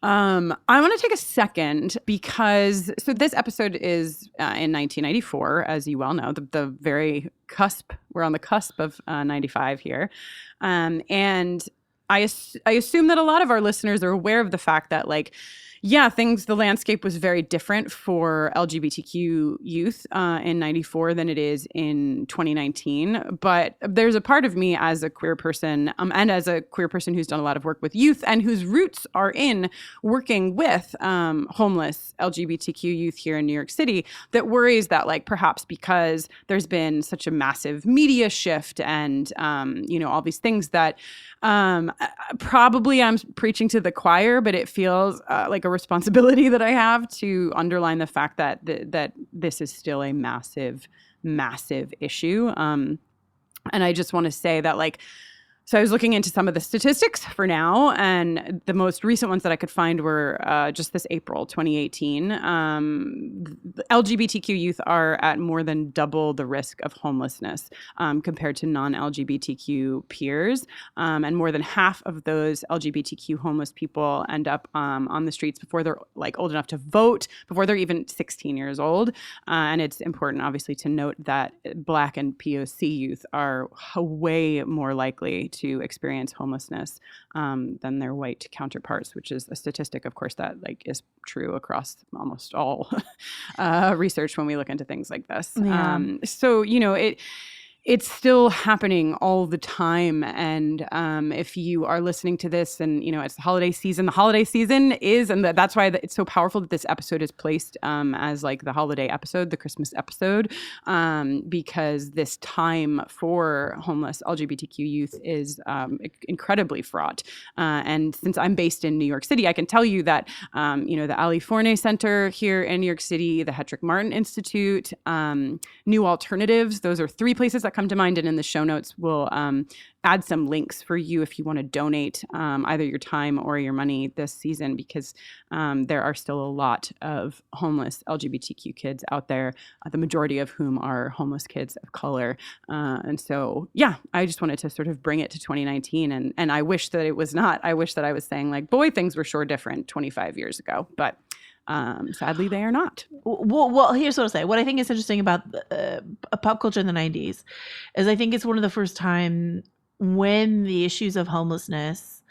I want to take a second because this episode is in 1994, as you well know, the very cusp. We're on the cusp of 95 here. And I assume that a lot of our listeners are aware of the fact that, like, the landscape was very different for LGBTQ youth in 94 than it is in 2019. But there's a part of me as a queer person and as a queer person who's done a lot of work with youth and whose roots are in working with homeless LGBTQ youth here in New York City that worries that, like, perhaps because there's been such a massive media shift and, all these things that probably I'm preaching to the choir, but it feels like a responsibility that I have to underline the fact that that this is still a massive, massive issue. And I just want to say that, like, so I was looking into some of the statistics for now, and the most recent ones that I could find were just this April 2018. LGBTQ youth are at more than double the risk of homelessness compared to non-LGBTQ peers. And more than half of those LGBTQ homeless people end up on the streets before they're, like, old enough to vote, before they're even 16 years old. And it's important, obviously, to note that Black and POC youth are way more likely to experience homelessness than their white counterparts, which is a statistic, of course, that, like, is true across almost all research when we look into things like this. Yeah. So, it's still happening all the time. And if you are listening to this and, it's the holiday season is, and that's why it's so powerful that this episode is placed as like the holiday episode, the Christmas episode, because this time for homeless LGBTQ youth is incredibly fraught. And since I'm based in New York City, I can tell you that, the Ali Forney Center here in New York City, the Hetrick Martin Institute, New Alternatives, those are 3 places that come to mind, and in the show notes we'll add some links for you if you want to donate either your time or your money this season, because there are still a lot of homeless LGBTQ kids out there, the majority of whom are homeless kids of color. And so, I just wanted to sort of bring it to 2019, and I wish that it was not. I wish that I was saying like, boy, things were sure different 25 years ago, but sadly, they are not. Well, here's what I'll say. What I think is interesting about pop culture in the 90s is I think it's one of the first time when the issues of homelessness,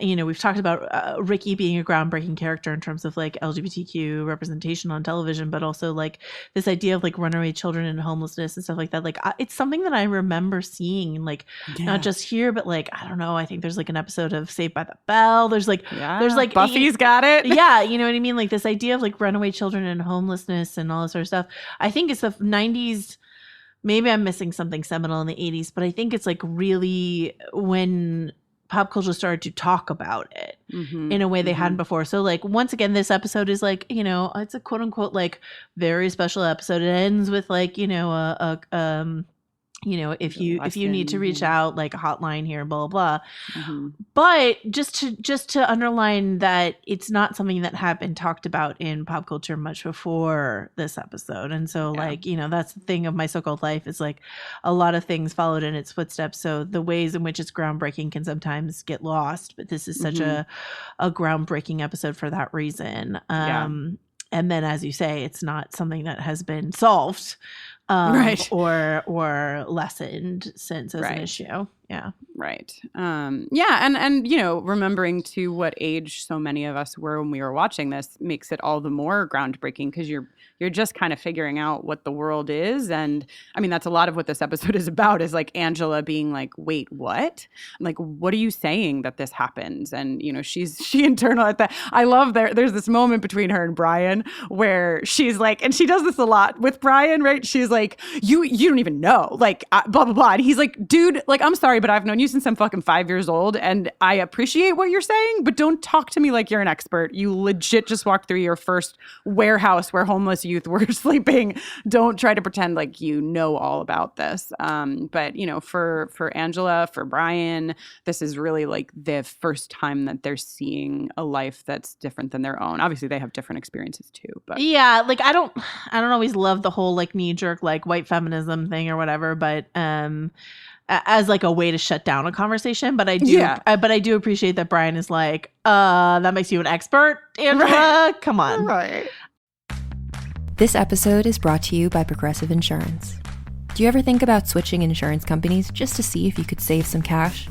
we've talked about Rickie being a groundbreaking character in terms of like LGBTQ representation on television, but also like this idea of like runaway children and homelessness and stuff like that. Like it's something that I remember seeing, like not just here, but like, I don't know. I think there's like an episode of Saved by the Bell. There's like Buffy's got it. Yeah. You know what I mean? Like this idea of like runaway children and homelessness and all this sort of stuff. I think it's the 90s. Maybe I'm missing something seminal in the 80s, but I think it's like really when pop culture started to talk about it in a way they hadn't before. So like, once again, this episode is like, it's a quote unquote, like very special episode. It ends with like, if you need to reach out, like a hotline here, blah, blah, blah. But just to underline that it's not something that had been talked about in pop culture much before this episode. And so like, that's the thing of My So-Called Life is like a lot of things followed in its footsteps. So the ways in which it's groundbreaking can sometimes get lost, but this is such a groundbreaking episode for that reason. And then, as you say, it's not something that has been solved or lessened since as an issue. Yeah. Right. And remembering to what age so many of us were when we were watching this makes it all the more groundbreaking, because you're just kind of figuring out what the world is. And I mean, that's a lot of what this episode is about, is like Angela being like, wait, what? Like, what are you saying that this happens? And, she internalized that. I love there's this moment between her and Brian where she's like, and she does this a lot with Brian, right? She's like, you don't even know, like, blah, blah, blah. And he's like, dude, like, I'm sorry, but I've known you since I'm fucking 5 years old, and I appreciate what you're saying, but don't talk to me like you're an expert. You legit just walked through your first warehouse where homeless youth were sleeping. Don't try to pretend like you know all about this. But for Angela, for Brian, this is really like the first time that they're seeing a life that's different than their own. Obviously, they have different experiences too. But yeah, like I don't always love the whole like knee jerk like white feminism thing or whatever, but as like a way to shut down a conversation. But I do appreciate that Brian is like, that makes you an expert, Angela. Right. Come on. Right. This episode is brought to you by Progressive Insurance. Do you ever think about switching insurance companies just to see if you could save some cash?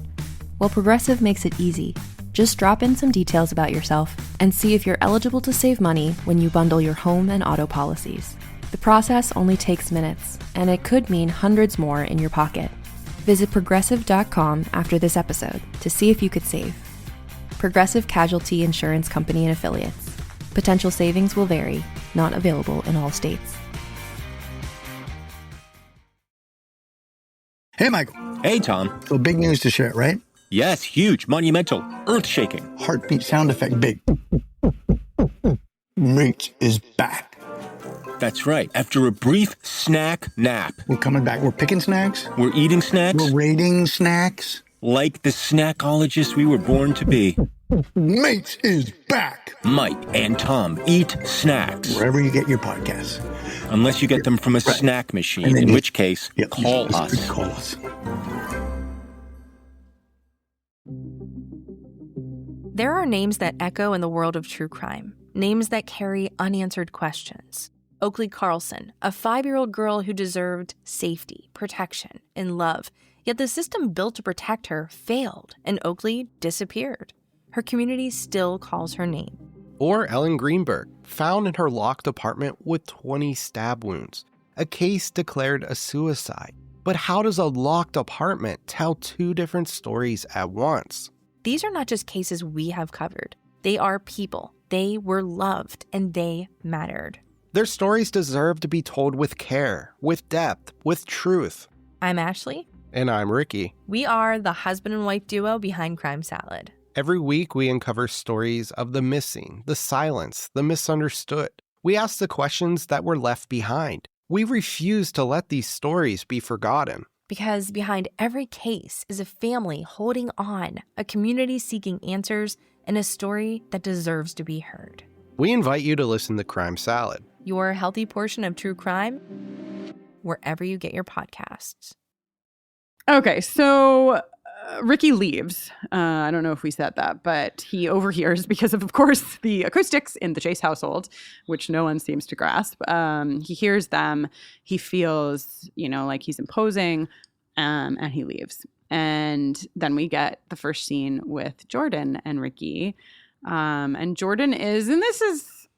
Well, Progressive makes it easy. Just drop in some details about yourself and see if you're eligible to save money when you bundle your home and auto policies. The process only takes minutes, and it could mean hundreds more in your pocket. Visit Progressive.com after this episode to see if you could save. Progressive Casualty Insurance Company and Affiliates. Potential savings will vary. Not available in all states. Hey, Michael. Hey, Tom. So big news to share, right? Yes, huge, monumental, earth-shaking. Heartbeat sound effect big. Mate is back. That's right. After a brief snack nap. We're coming back. We're picking snacks. We're eating snacks. We're rating snacks. Like the snackologist we were born to be. Mate is back. Mike and Tom eat snacks. Wherever you get your podcasts. Unless you get them from a snack machine, in which case, call us. Call us. There are names that echo in the world of true crime. Names that carry unanswered questions. Oakley Carlson, a 5-year-old girl who deserved safety, protection, and love. Yet the system built to protect her failed, and Oakley disappeared. Her community still calls her name. Or Ellen Greenberg, found in her locked apartment with 20 stab wounds. A case declared a suicide. But how does a locked apartment tell two different stories at once? These are not just cases we have covered. They are people. They were loved, and they mattered. Their stories deserve to be told with care, with depth, with truth. I'm Ashley. And I'm Rickie. We are the husband and wife duo behind Crime Salad. Every week we uncover stories of the missing, the silence, the misunderstood. We ask the questions that were left behind. We refuse to let these stories be forgotten. Because behind every case is a family holding on, a community seeking answers, and a story that deserves to be heard. We invite you to listen to Crime Salad, your healthy portion of true crime, wherever you get your podcasts. Okay, so Rickie leaves. I don't know if we said that, but he overhears because of course, the acoustics in the Chase household, which no one seems to grasp. He hears them. He feels, like he's imposing, and he leaves. And then we get the first scene with Jordan and Rickie. And Jordan is, and this is,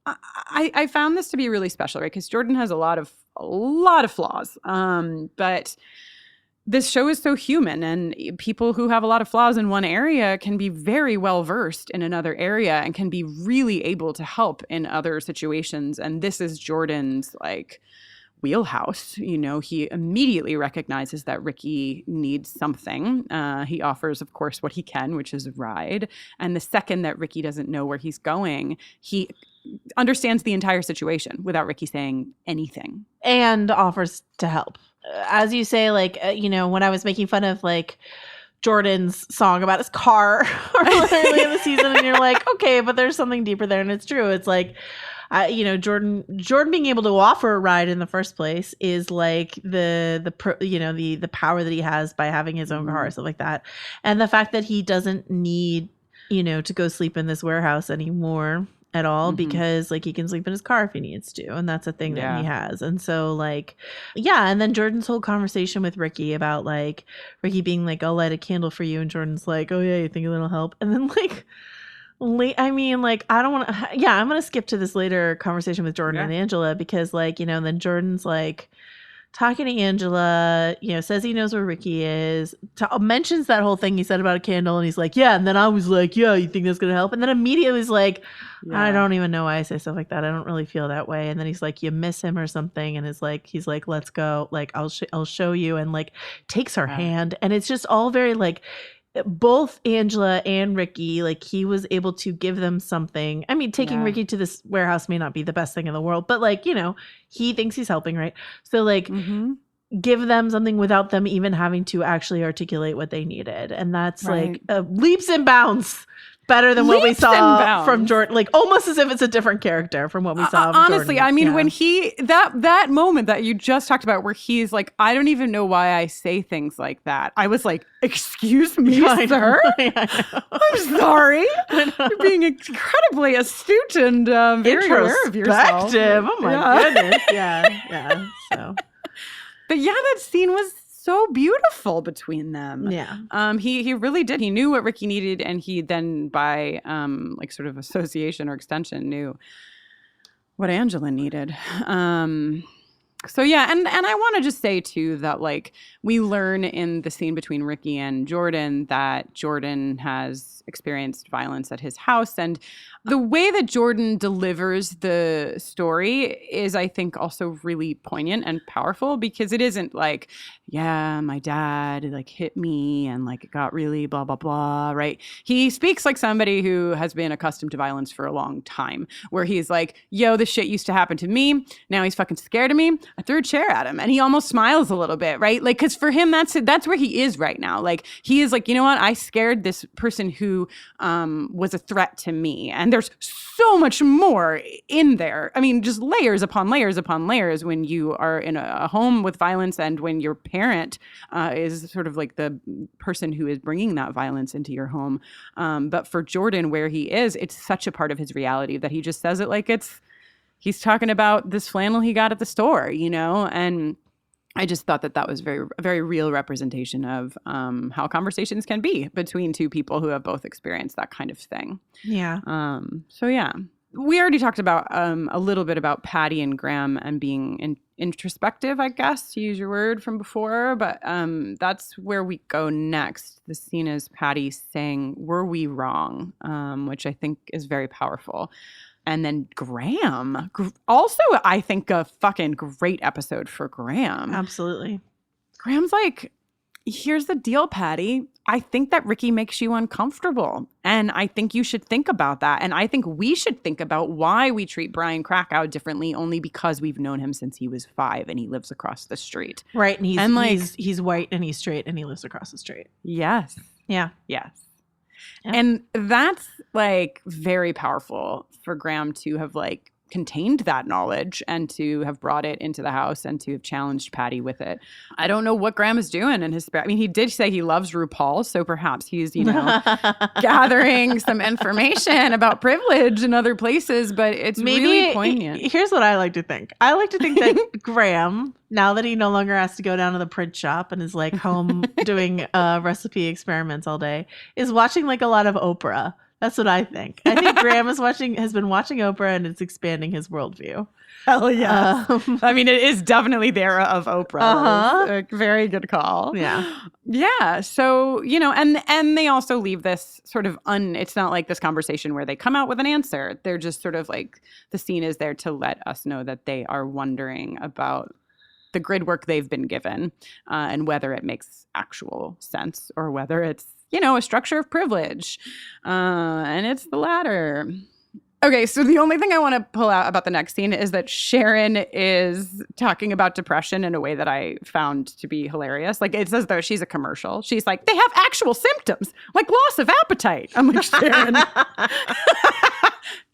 I found this to be really special, right? Because Jordan has a lot of flaws. But this show is so human, and people who have a lot of flaws in one area can be very well versed in another area and can be really able to help in other situations. And this is Jordan's wheelhouse. He immediately recognizes that Rickie needs something. He offers, of course, what he can, which is a ride. And the second that Rickie doesn't know where he's going, he understands the entire situation without Rickie saying anything. And offers to help. As you say, when I was making fun of Jordan's song about his car early in the season, and you're like, okay, but there's something deeper there, and it's true. It's Jordan being able to offer a ride in the first place is the power that he has by having his own car, stuff like that, and the fact that he doesn't need to go sleep in this warehouse anymore at all, because he can sleep in his car if he needs to, and that's a thing that he has. And so and then Jordan's whole conversation with Rickie about Rickie being I'll light a candle for you, and Jordan's like, oh yeah, you think it'll help? And then I don't want to, I'm gonna skip to this later conversation with Jordan and Angela, because then Jordan's talking to Angela, says he knows where Rickie is, mentions that whole thing he said about a candle, and he's like, yeah, and then I was like, yeah, you think that's gonna help? And then immediately he's like, I don't even know why I say stuff like that. I don't really feel that way. And then he's like, you miss him or something, and he's like, let's go, I'll show you, and takes her hand, and it's just all very both Angela and Rickie, he was able to give them something. I mean, taking Rickie to this warehouse may not be the best thing in the world, but he thinks he's helping, right? So give them something without them even having to actually articulate what they needed. And that's leaps and bounds better than what we saw from Jordan, almost as if it's a different character from what we saw. Honestly, Jordan. I mean, when he that moment that you just talked about, where he's like, I don't even know why I say things like that. I was like, excuse me, sir. I'm sorry. You're being incredibly astute and very aware of yourself. Oh my goodness. Yeah. So, but that scene was so beautiful between them. Yeah. He really did. He knew what Rickie needed, and he then, by sort of association or extension, knew what Angela needed. So and I want to just say too that we learn in the scene between Rickie and Jordan that Jordan has experienced violence at his house, and the way that Jordan delivers the story is, I think, also really poignant and powerful, because it isn't my dad hit me and it got really blah blah blah, right? He speaks like somebody who has been accustomed to violence for a long time, where he's like, yo, this shit used to happen to me, now he's fucking scared of me, I threw a chair at him, and he almost smiles a little bit, right? Because for him that's where he is right now. He is you know what, I scared this person who was a threat to me, and there's so much more in there. I mean, just layers upon layers upon layers when you are in a home with violence, and when your parent is sort of the person who is bringing that violence into your home. But for Jordan, where he is, it's such a part of his reality that he just says it he's talking about this flannel he got at the store, and I just thought that was a very real representation of how conversations can be between two people who have both experienced that kind of thing. Yeah. So we already talked about a little bit about Patty and Graham and being introspective, I guess, to use your word from before. But that's where we go next. The scene is Patty saying, "Were we wrong?" Which I think is very powerful. And then Graham, also, I think a fucking great episode for Graham. Absolutely. Graham's like, here's the deal, Patty. I think that Rickie makes you uncomfortable. And I think you should think about that. And I think we should think about why we treat Brian Krakow differently only because we've known him since he was 5 and he lives across the street. Right. And he's white and he's straight and he lives across the street. Yes. Yeah. Yes. Yeah. And that's like very powerful for Graham to have like contained that knowledge and to have brought it into the house and to have challenged Patty with it. I don't know what Graham is doing in his I mean, he did say he loves RuPaul, so perhaps he's, gathering some information about privilege in other places, but it's really poignant. Here's what I like to think. I like to think that Graham, now that he no longer has to go down to the print shop and is like home doing recipe experiments all day, is watching like a lot of Oprah. That's what I think. I think Graham has been watching Oprah and it's expanding his worldview. Hell yeah. I mean, it is definitely the era of Oprah. A very good call. Yeah. Yeah. So, and they also leave this sort of it's not like this conversation where they come out with an answer. They're just sort of like, the scene is there to let us know that they are wondering about the grid work they've been given and whether it makes actual sense or whether it's, a structure of privilege. And it's the latter. Okay, so the only thing I want to pull out about the next scene is that Sharon is talking about depression in a way that I found to be hilarious. Like, it's as though she's a commercial. She's like, they have actual symptoms, like loss of appetite. I'm like, Sharon,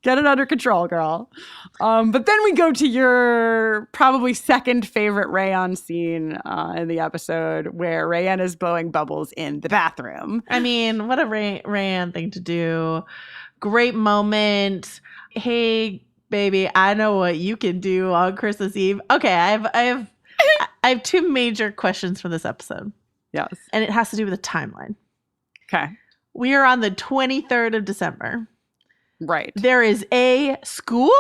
get it under control, girl. But then we go to your probably second favorite Rayanne scene in the episode where Rayanne is blowing bubbles in the bathroom. I mean, what a Rayanne thing to do. Great moment. Hey, baby, I know what you can do on Christmas Eve. Okay, I have two major questions for this episode. Yes. And it has to do with the timeline. Okay. We are on the 23rd of December. Right. There is A, school.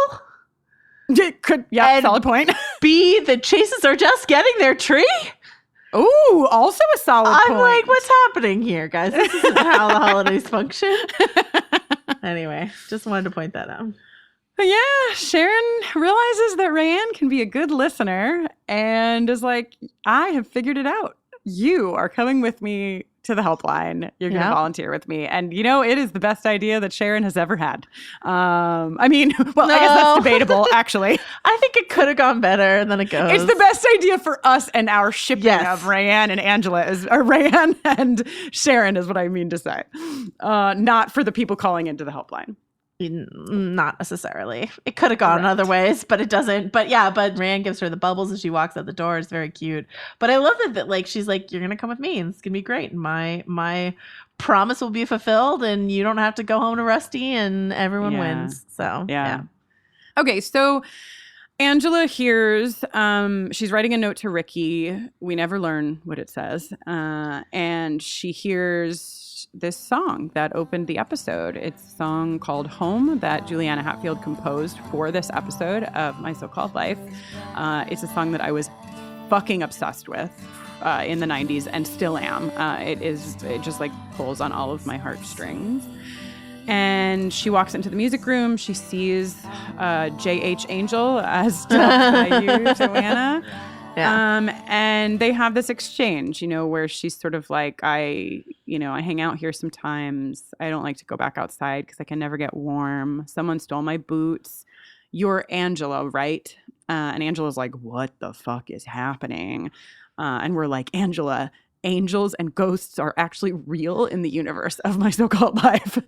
Solid point. B, the Chases are just getting their tree. Ooh, also a solid point. I'm like, what's happening here, guys? This isn't how the holidays function. Anyway, just wanted to point that out. But yeah, Sharon realizes that Rayanne can be a good listener and is like, I have figured it out. You are coming with me to the helpline. You're going to volunteer with me. And, it is the best idea that Sharon has ever had. I mean, well, I guess that's debatable, actually. I think it could have gone better than it goes. It's the best idea for us and our shipping of Rayanne and Angela, or Rayanne and Sharon is what I mean to say. Not for the people calling into the helpline. Not necessarily. It could have gone other ways, but it doesn't. But Rayanne gives her the bubbles as she walks out the door. It's very cute. But I love that like she's like, you're gonna come with me and it's gonna be great. And my promise will be fulfilled and you don't have to go home to Rusty and everyone wins. So yeah. Okay, so Angela hears she's writing a note to Rickie. We never learn what it says. And she hears this song that opened the episode. It's a song called Home that Juliana Hatfield composed for this episode of My So-Called Life. It's a song that I was fucking obsessed with in the 90s and still am. It just like pulls on all of my heartstrings. And she walks into the music room. She sees J.H. Angel as dubbed by you, Joanna. Yeah. And they have this exchange, where she's sort of like, I hang out here sometimes. I don't like to go back outside because I can never get warm. Someone stole my boots. You're Angela, right? And Angela's like, what the fuck is happening? And we're like, Angela, angels and ghosts are actually real in the universe of My So-Called Life.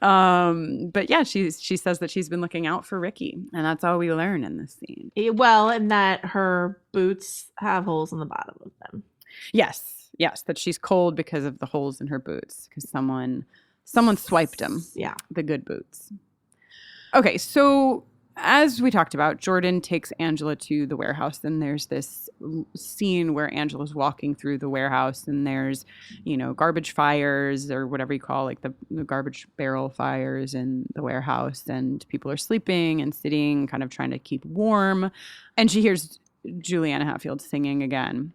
But yeah, she says that she's been looking out for Rickie, and that's all we learn in this scene. Well, and that her boots have holes in the bottom of them. Yes, that she's cold because of the holes in her boots, because someone swiped them. Yeah, the good boots. Okay, so as we talked about, Jordan takes Angela to the warehouse, and there's this scene where Angela's walking through the warehouse, and there's, garbage fires or whatever you call, like the garbage barrel fires in the warehouse, and people are sleeping and sitting, kind of trying to keep warm. And she hears Juliana Hatfield singing again.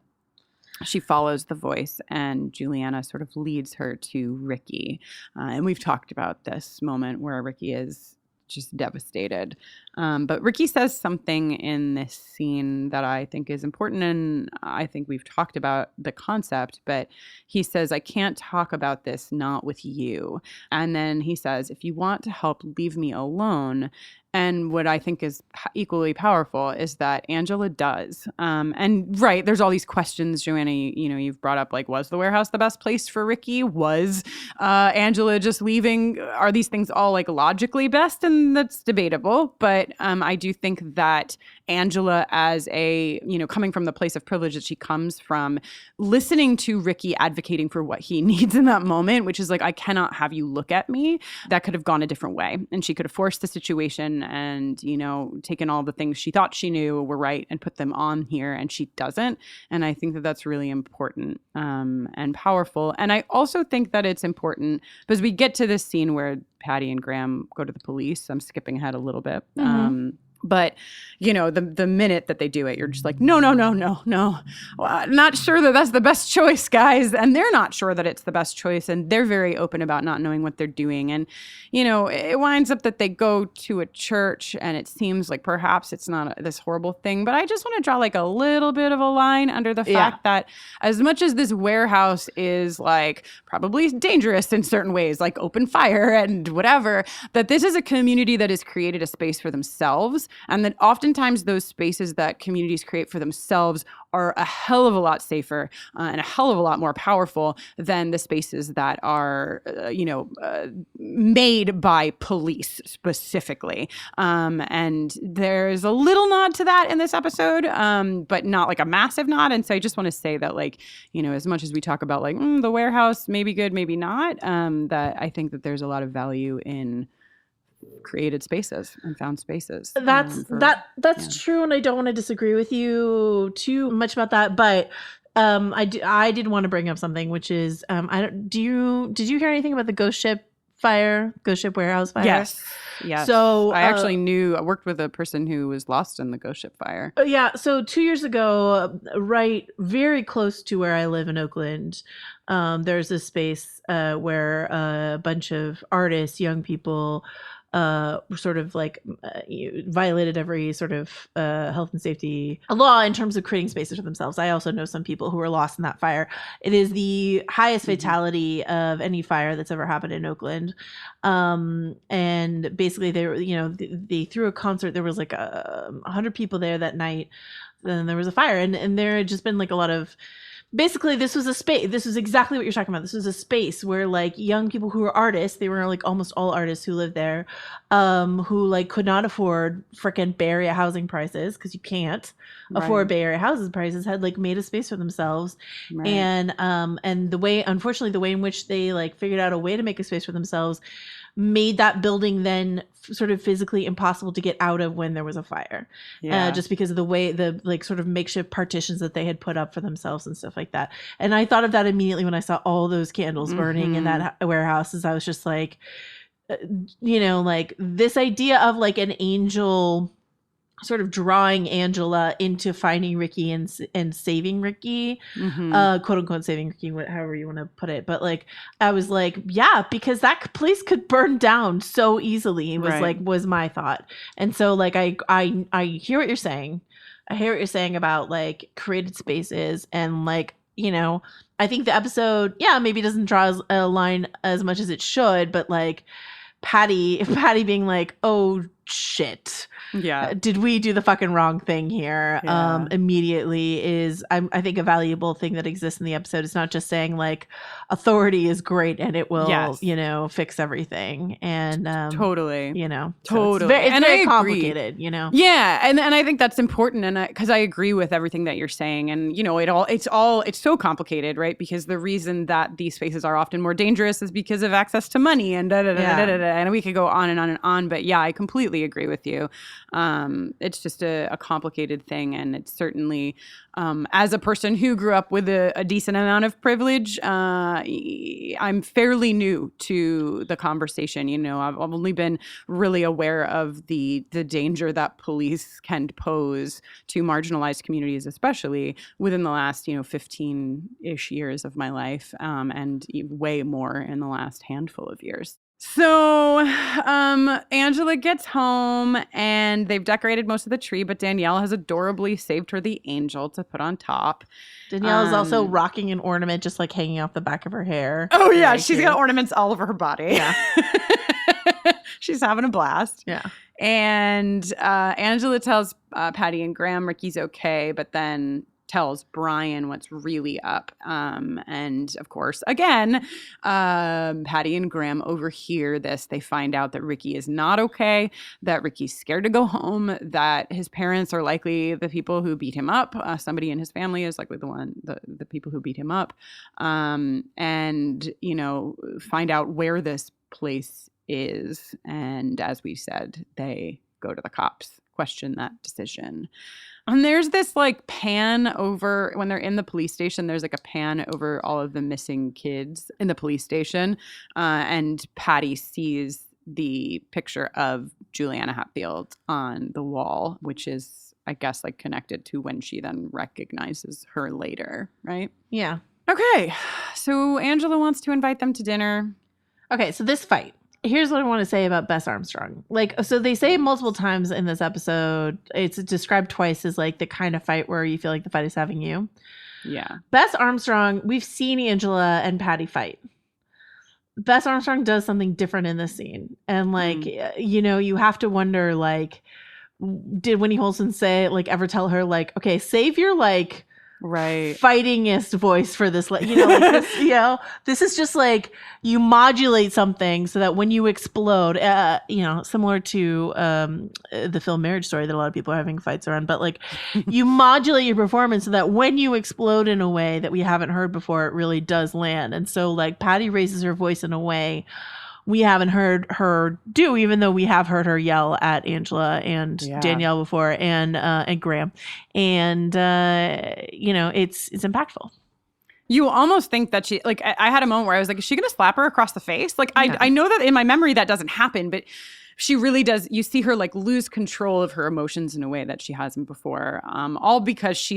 She follows the voice, and Juliana sort of leads her to Rickie. And we've talked about this moment where Rickie is just devastated. But Rickie says something in this scene that I think is important, and I think we've talked about the concept, but he says, "I can't talk about this, not with you." And then he says, "If you want to help, leave me alone." And what I think is equally powerful is that Angela does. And right, there's all these questions, Joanna, you've brought up, like, was the warehouse the best place for Rickie? Was Angela just leaving? Are these things all, like, logically best? And that's debatable. But I do think that Angela, as a, coming from the place of privilege that she comes from, listening to Rickie advocating for what he needs in that moment, which is like, I cannot have you look at me, that could have gone a different way. And she could have forced the situation and, taken all the things she thought she knew were right and put them on here, and she doesn't. And I think that that's really important and powerful. And I also think that it's important because we get to this scene where Patty and Graham go to the police. I'm skipping ahead a little bit. But, the minute that they do it, you're just like, no. Well, not sure that that's the best choice, guys. And they're not sure that it's the best choice. And they're very open about not knowing what they're doing. And, it winds up that they go to a church, and it seems like perhaps it's not this horrible thing. But I just want to draw like a little bit of a line under the fact that as much as this warehouse is like probably dangerous in certain ways, like open fire and whatever, that this is a community that has created a space for themselves. And that oftentimes those spaces that communities create for themselves are a hell of a lot safer and a hell of a lot more powerful than the spaces that are, made by police specifically. And there's a little nod to that in this episode, but not like a massive nod. And so I just want to say that, like, as much as we talk about like the warehouse, maybe good, maybe not, that I think that there's a lot of value in created spaces and found spaces. That's true, and I don't want to disagree with you too much about that, but I did want to bring up something, which is did you hear anything about the ghost ship warehouse fire? Yes. So I actually I worked with a person who was lost in the ghost ship fire. Yeah. So 2 years ago, right, very close to where I live in Oakland, there's a space where a bunch of artists, young people, sort of like violated every sort of health and safety law in terms of creating spaces for themselves. I also know some people who were lost in that fire. It is the highest fatality of any fire that's ever happened in Oakland. And basically they threw a concert. There was like 100 people there that night. Then there was a fire, and there had just been like a lot of, basically, this was a space. This is exactly what you're talking about. This was a space where like young people who were artists, they were like almost all artists who lived there, who like could not afford frickin' Bay Area housing prices, because you can't afford Bay Area housing prices, had like made a space for themselves. Right. And the way in which they like figured out a way to make a space for themselves made that building then sort of physically impossible to get out of when there was a fire, just because of the way the like sort of makeshift partitions that they had put up for themselves and stuff like that. And I thought of that immediately when I saw all those candles burning in that warehouse, as I was just like, like this idea of like an angel sort of drawing Angela into finding Rickie and saving Rickie, quote unquote saving Rickie, however you want to put it. But like, I was like, yeah, because that place could burn down so easily. It was was my thought. And so like, I hear what you're saying. I hear what you're saying about like created spaces, and like, I think the episode, maybe doesn't draw a line as much as it should, but like Patty being like, oh shit, did we do the fucking wrong thing here, immediately is I think a valuable thing that exists in the episode. It's not just saying like authority is great and it will fix everything, and totally totally, it's very complicated, and I think that's important, and because I agree with everything that you're saying, and it's so complicated, right? Because the reason that these spaces are often more dangerous is because of access to money and and we could go on and on and on, but I completely completely agree with you. It's just a complicated thing. And it's certainly, as a person who grew up with a decent amount of privilege, I'm fairly new to the conversation. You know, I've only been really aware of the danger that police can pose to marginalized communities, especially within the last, 15-ish years of my life, and way more in the last handful of years. So Angela gets home and they've decorated most of the tree, but Danielle has adorably saved her the angel to put on top. Danielle is also rocking an ornament just like hanging off the back of her hair. Oh, yeah. She's got ornaments all over her body. Yeah. She's having a blast. Yeah. And Angela tells Patty and Graham Rickie's okay, but then tells Brian what's really up. And of course, again, Patty and Graham overhear this. They find out that Rickie is not okay, that Rickie's scared to go home, that his parents are likely the people who beat him up. Somebody in his family is likely the people who beat him up. And, find out where this place is. And as we said, they go to the cops, question that decision. And there's this like pan over when they're in the police station. There's like a pan over all of the missing kids in the police station. And Patty sees the picture of Juliana Hatfield on the wall, which is, I guess, like connected to when she then recognizes her later. Right. Yeah. Okay. So Angela wants to invite them to dinner. Okay. So this fight. Here's what I want to say about Bess Armstrong. So they say multiple times in this episode, it's described twice as like the kind of fight where you feel like the fight is having you. Yeah. Bess Armstrong, we've seen Angela and Patty fight. Bess Armstrong does something different in this scene. And you have to wonder, like, did Winnie Holson ever tell her, like, okay, save your, like, right fightingest voice for this, this, this is just like you modulate something so that when you explode, similar to the film Marriage Story that a lot of people are having fights around, but like you modulate your performance so that when you explode in a way that we haven't heard before, it really does land. And so like Patty raises her voice in a way we haven't heard her do, even though we have heard her yell at Angela and Danielle before, and Graham, and it's impactful. You almost think that she, like, I had a moment where I was like, is she going to slap her across the face? Like, I know that in my memory that doesn't happen, but she really does. You see her like lose control of her emotions in a way that she hasn't before, all because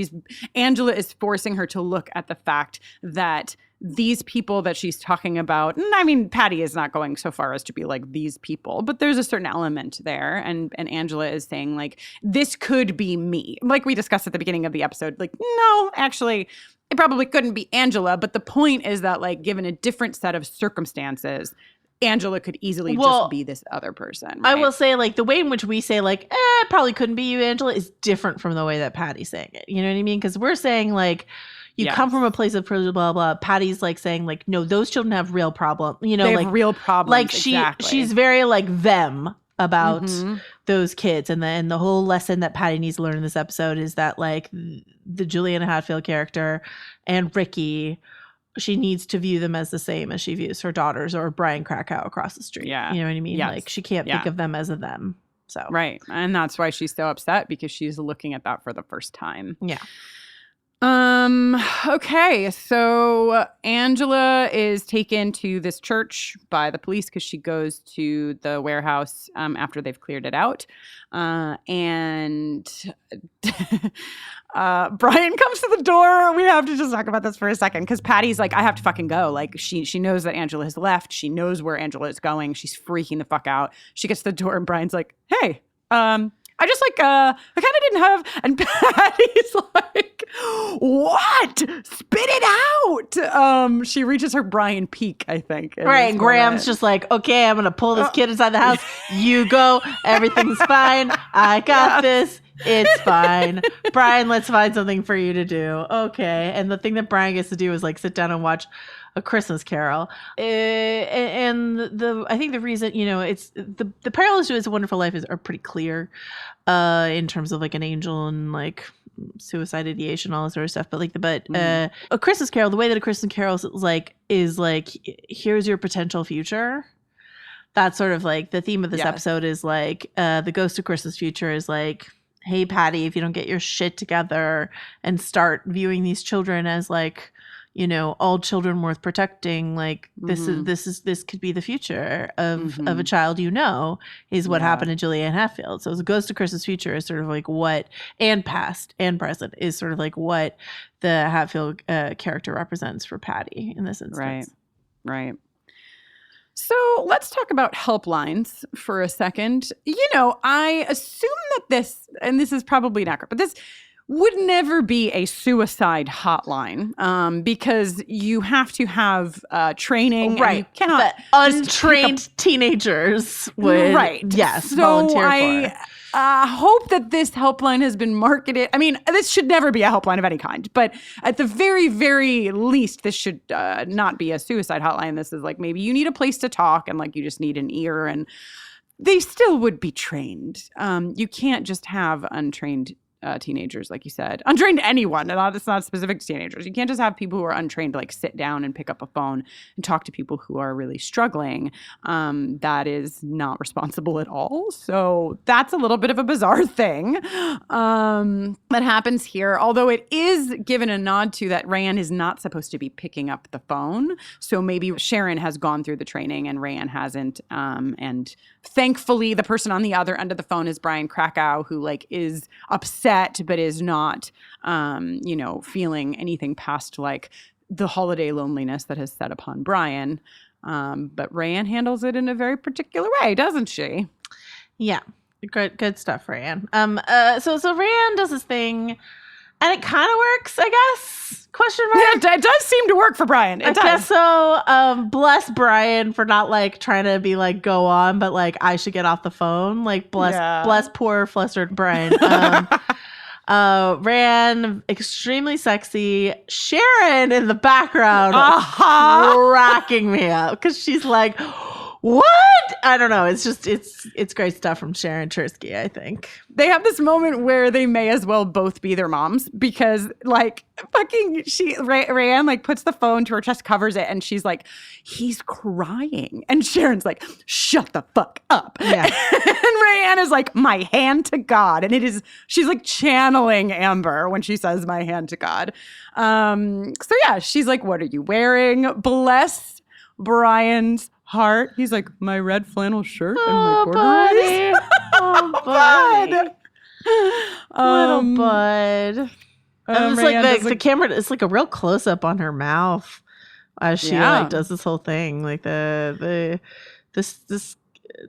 Angela is forcing her to look at the fact that these people that she's talking about, and I mean, Patty is not going so far as to be like these people, but there's a certain element there. And Angela is saying like, this could be me. Like we discussed at the beginning of the episode, like, no, actually, it probably couldn't be Angela. But the point is that like, given a different set of circumstances, Angela could easily just be this other person. Right? I will say, like, the way in which we say, like, it probably couldn't be you, Angela, is different from the way that Patty's saying it. You know what I mean? Because we're saying, like, you come from a place of privilege, blah, blah, blah. Patty's, like, saying, like, no, those children have real problems. You know, they like, have real problems. Like, exactly. she's very, like, them about those kids. And the whole lesson that Patty needs to learn in this episode is that, like, the Juliana Hatfield character and Rickie, she needs to view them as the same as she views her daughters or Brian Krakow across the street. Yeah. You know what I mean? Yes. Like, she can't think of them as a them. So right. And that's why she's so upset, because she's looking at that for the first time. Yeah. Okay. So Angela is taken to this church by the police because she goes to the warehouse after they've cleared it out. And Brian comes to the door. We have to just talk about this for a second, because Patty's like, I have to fucking go. Like, she knows that Angela has left. She knows where Angela is going. She's freaking the fuck out. She gets to the door and Brian's like, hey, I just like, I kind of didn't have, and Patty's like, what? Spit it out. She reaches her Brian peak, I think. Right. And Graham's just like, okay, I'm going to pull this kid inside the house. You go. Everything's fine. I got this. It's fine. Brian, let's find something for you to do. Okay. And the thing that Brian gets to do is like sit down and watch A Christmas Carol. And I think the reason, it's the parallels to It's a Wonderful Life are pretty clear in terms of like an angel and like suicide ideation, all that sort of stuff. But A Christmas Carol, the way that A Christmas Carol is like, here's your potential future. that's sort of like the theme of this episode is like the ghost of Christmas future is like, hey, Patty, if you don't get your shit together and start viewing these children as like, you know, all children worth protecting, like this could be the future of a child, you know, is what happened to Juliana Hatfield. So the ghost of Christmas future is sort of like what, and past and present, is sort of like what the Hatfield character represents for Patty in this instance. Right. So let's talk about helplines for a second. You know, I assume that this, and this is probably inaccurate, but this would never be a suicide hotline because you have to have training. Right. And you cannot untrained teenagers would, volunteer for. Hope that this helpline has been marketed. I mean, this should never be a helpline of any kind, but at the very, very least, this should not be a suicide hotline. This is like maybe you need a place to talk and like you just need an ear, and they still would be trained. You can't just have untrained teenagers, like you said. Untrained anyone. It's not specific to teenagers. You can't just have people who are untrained like sit down and pick up a phone and talk to people who are really struggling. That is not responsible at all. So that's a little bit of a bizarre thing that happens here. Although it is given a nod to that Rayanne is not supposed to be picking up the phone. So maybe Sharon has gone through the training and Rayanne hasn't. And thankfully, the person on the other end of the phone is Brian Krakow, who like is upset but is not, feeling anything past like the holiday loneliness that has set upon Brian. But Rayanne handles it in a very particular way, doesn't she? Yeah, good stuff, Rayanne. So Rayanne does this thing, and it kind of works, I guess. Question mark. Yeah, it does seem to work for Brian. It does. Guess so. Bless Brian for not like trying to be like go on, but like I should get off the phone. Like bless poor flustered Brian. Rayanne, extremely sexy. Sharon in the background, cracking me up because she's like, "What?" I don't know. It's just it's great stuff from Sharon Tursky, I think. They have this moment where they may as well both be their moms because like fucking Rayanne like puts the phone to her chest, covers it, and she's like, he's crying. And Sharon's like, shut the fuck up. Yeah. And Rayanne is like, my hand to God. And she's like channeling Amber when she says my hand to God. So yeah, she's like, what are you wearing? Bless Brian's heart. He's like, my red flannel shirt and my corduroys. Oh, buddy. Little bud. And it's like the camera, it's like a real close up on her mouth as she like does this whole thing. Like this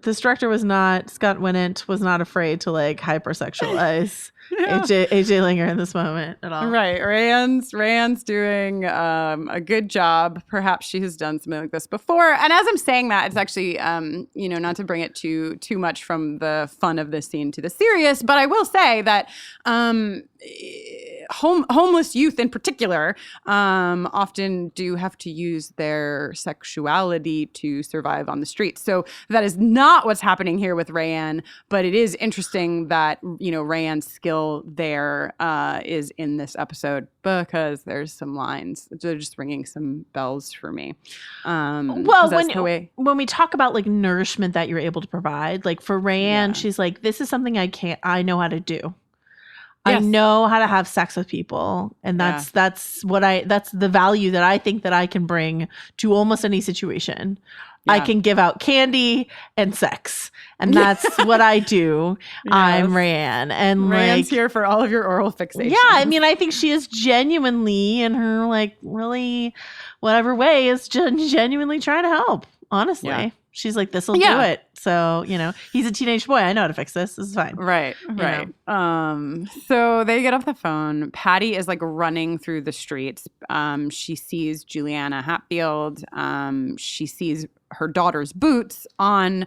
director was not, Scott Winnett was not afraid to like hypersexualize AJ Linger in this moment at all. Right. Rayanne's doing a good job. Perhaps she has done something like this before. And as I'm saying that, it's actually, not to bring it too much from the fun of this scene to the serious, but I will say that homeless youth in particular often do have to use their sexuality to survive on the streets. So that is not what's happening here with Rayanne, but it is interesting that, Rayanne's skill there is in this episode because there's some lines. They're just ringing some bells for me. Well, when we talk about like nourishment that you're able to provide, like for Rayanne, she's like, this is something I know how to do. Yes. I know how to have sex with people, and that's the value that I think that I can bring to almost any situation. Yeah. I can give out candy and sex, and that's what I do. Yes. I'm Rayanne, and Rayanne's here for all of your oral fixations. Yeah, I mean, I think she is genuinely, in her like really whatever way, is genuinely trying to help. Honestly, she's like, this will do it. So, he's a teenage boy. I know how to fix this. This is fine. Right. So they get off the phone. Patty is like running through the streets. She sees Juliana Hatfield. She sees her daughter's boots on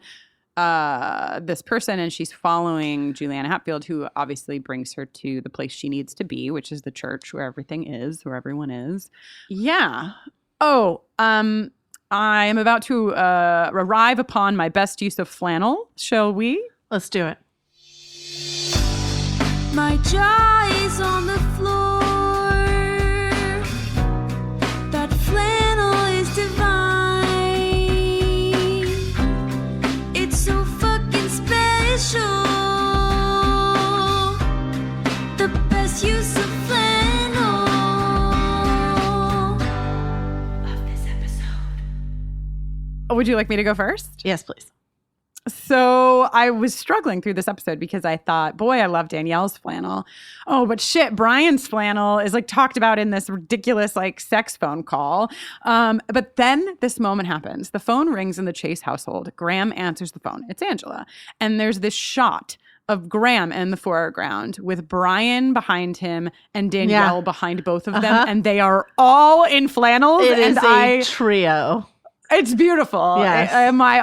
this person, and she's following Juliana Hatfield, who obviously brings her to the place she needs to be, which is the church where everything is, where everyone is. Yeah. Oh, I am about to arrive upon my best use of flannel. Shall we? Let's do it. My jaw is on the floor. That flannel is divine. would you like me to go first? Yes, please. So I was struggling through this episode because I thought, boy, I love Danielle's flannel. Oh, but shit, Brian's flannel is like talked about in this ridiculous like sex phone call. But then this moment happens. The phone rings in the Chase household. Graham answers the phone. It's Angela. And there's this shot of Graham in the foreground with Brian behind him and Danielle behind both of them. And they are all in flannels. It is a trio. It's beautiful. Yes.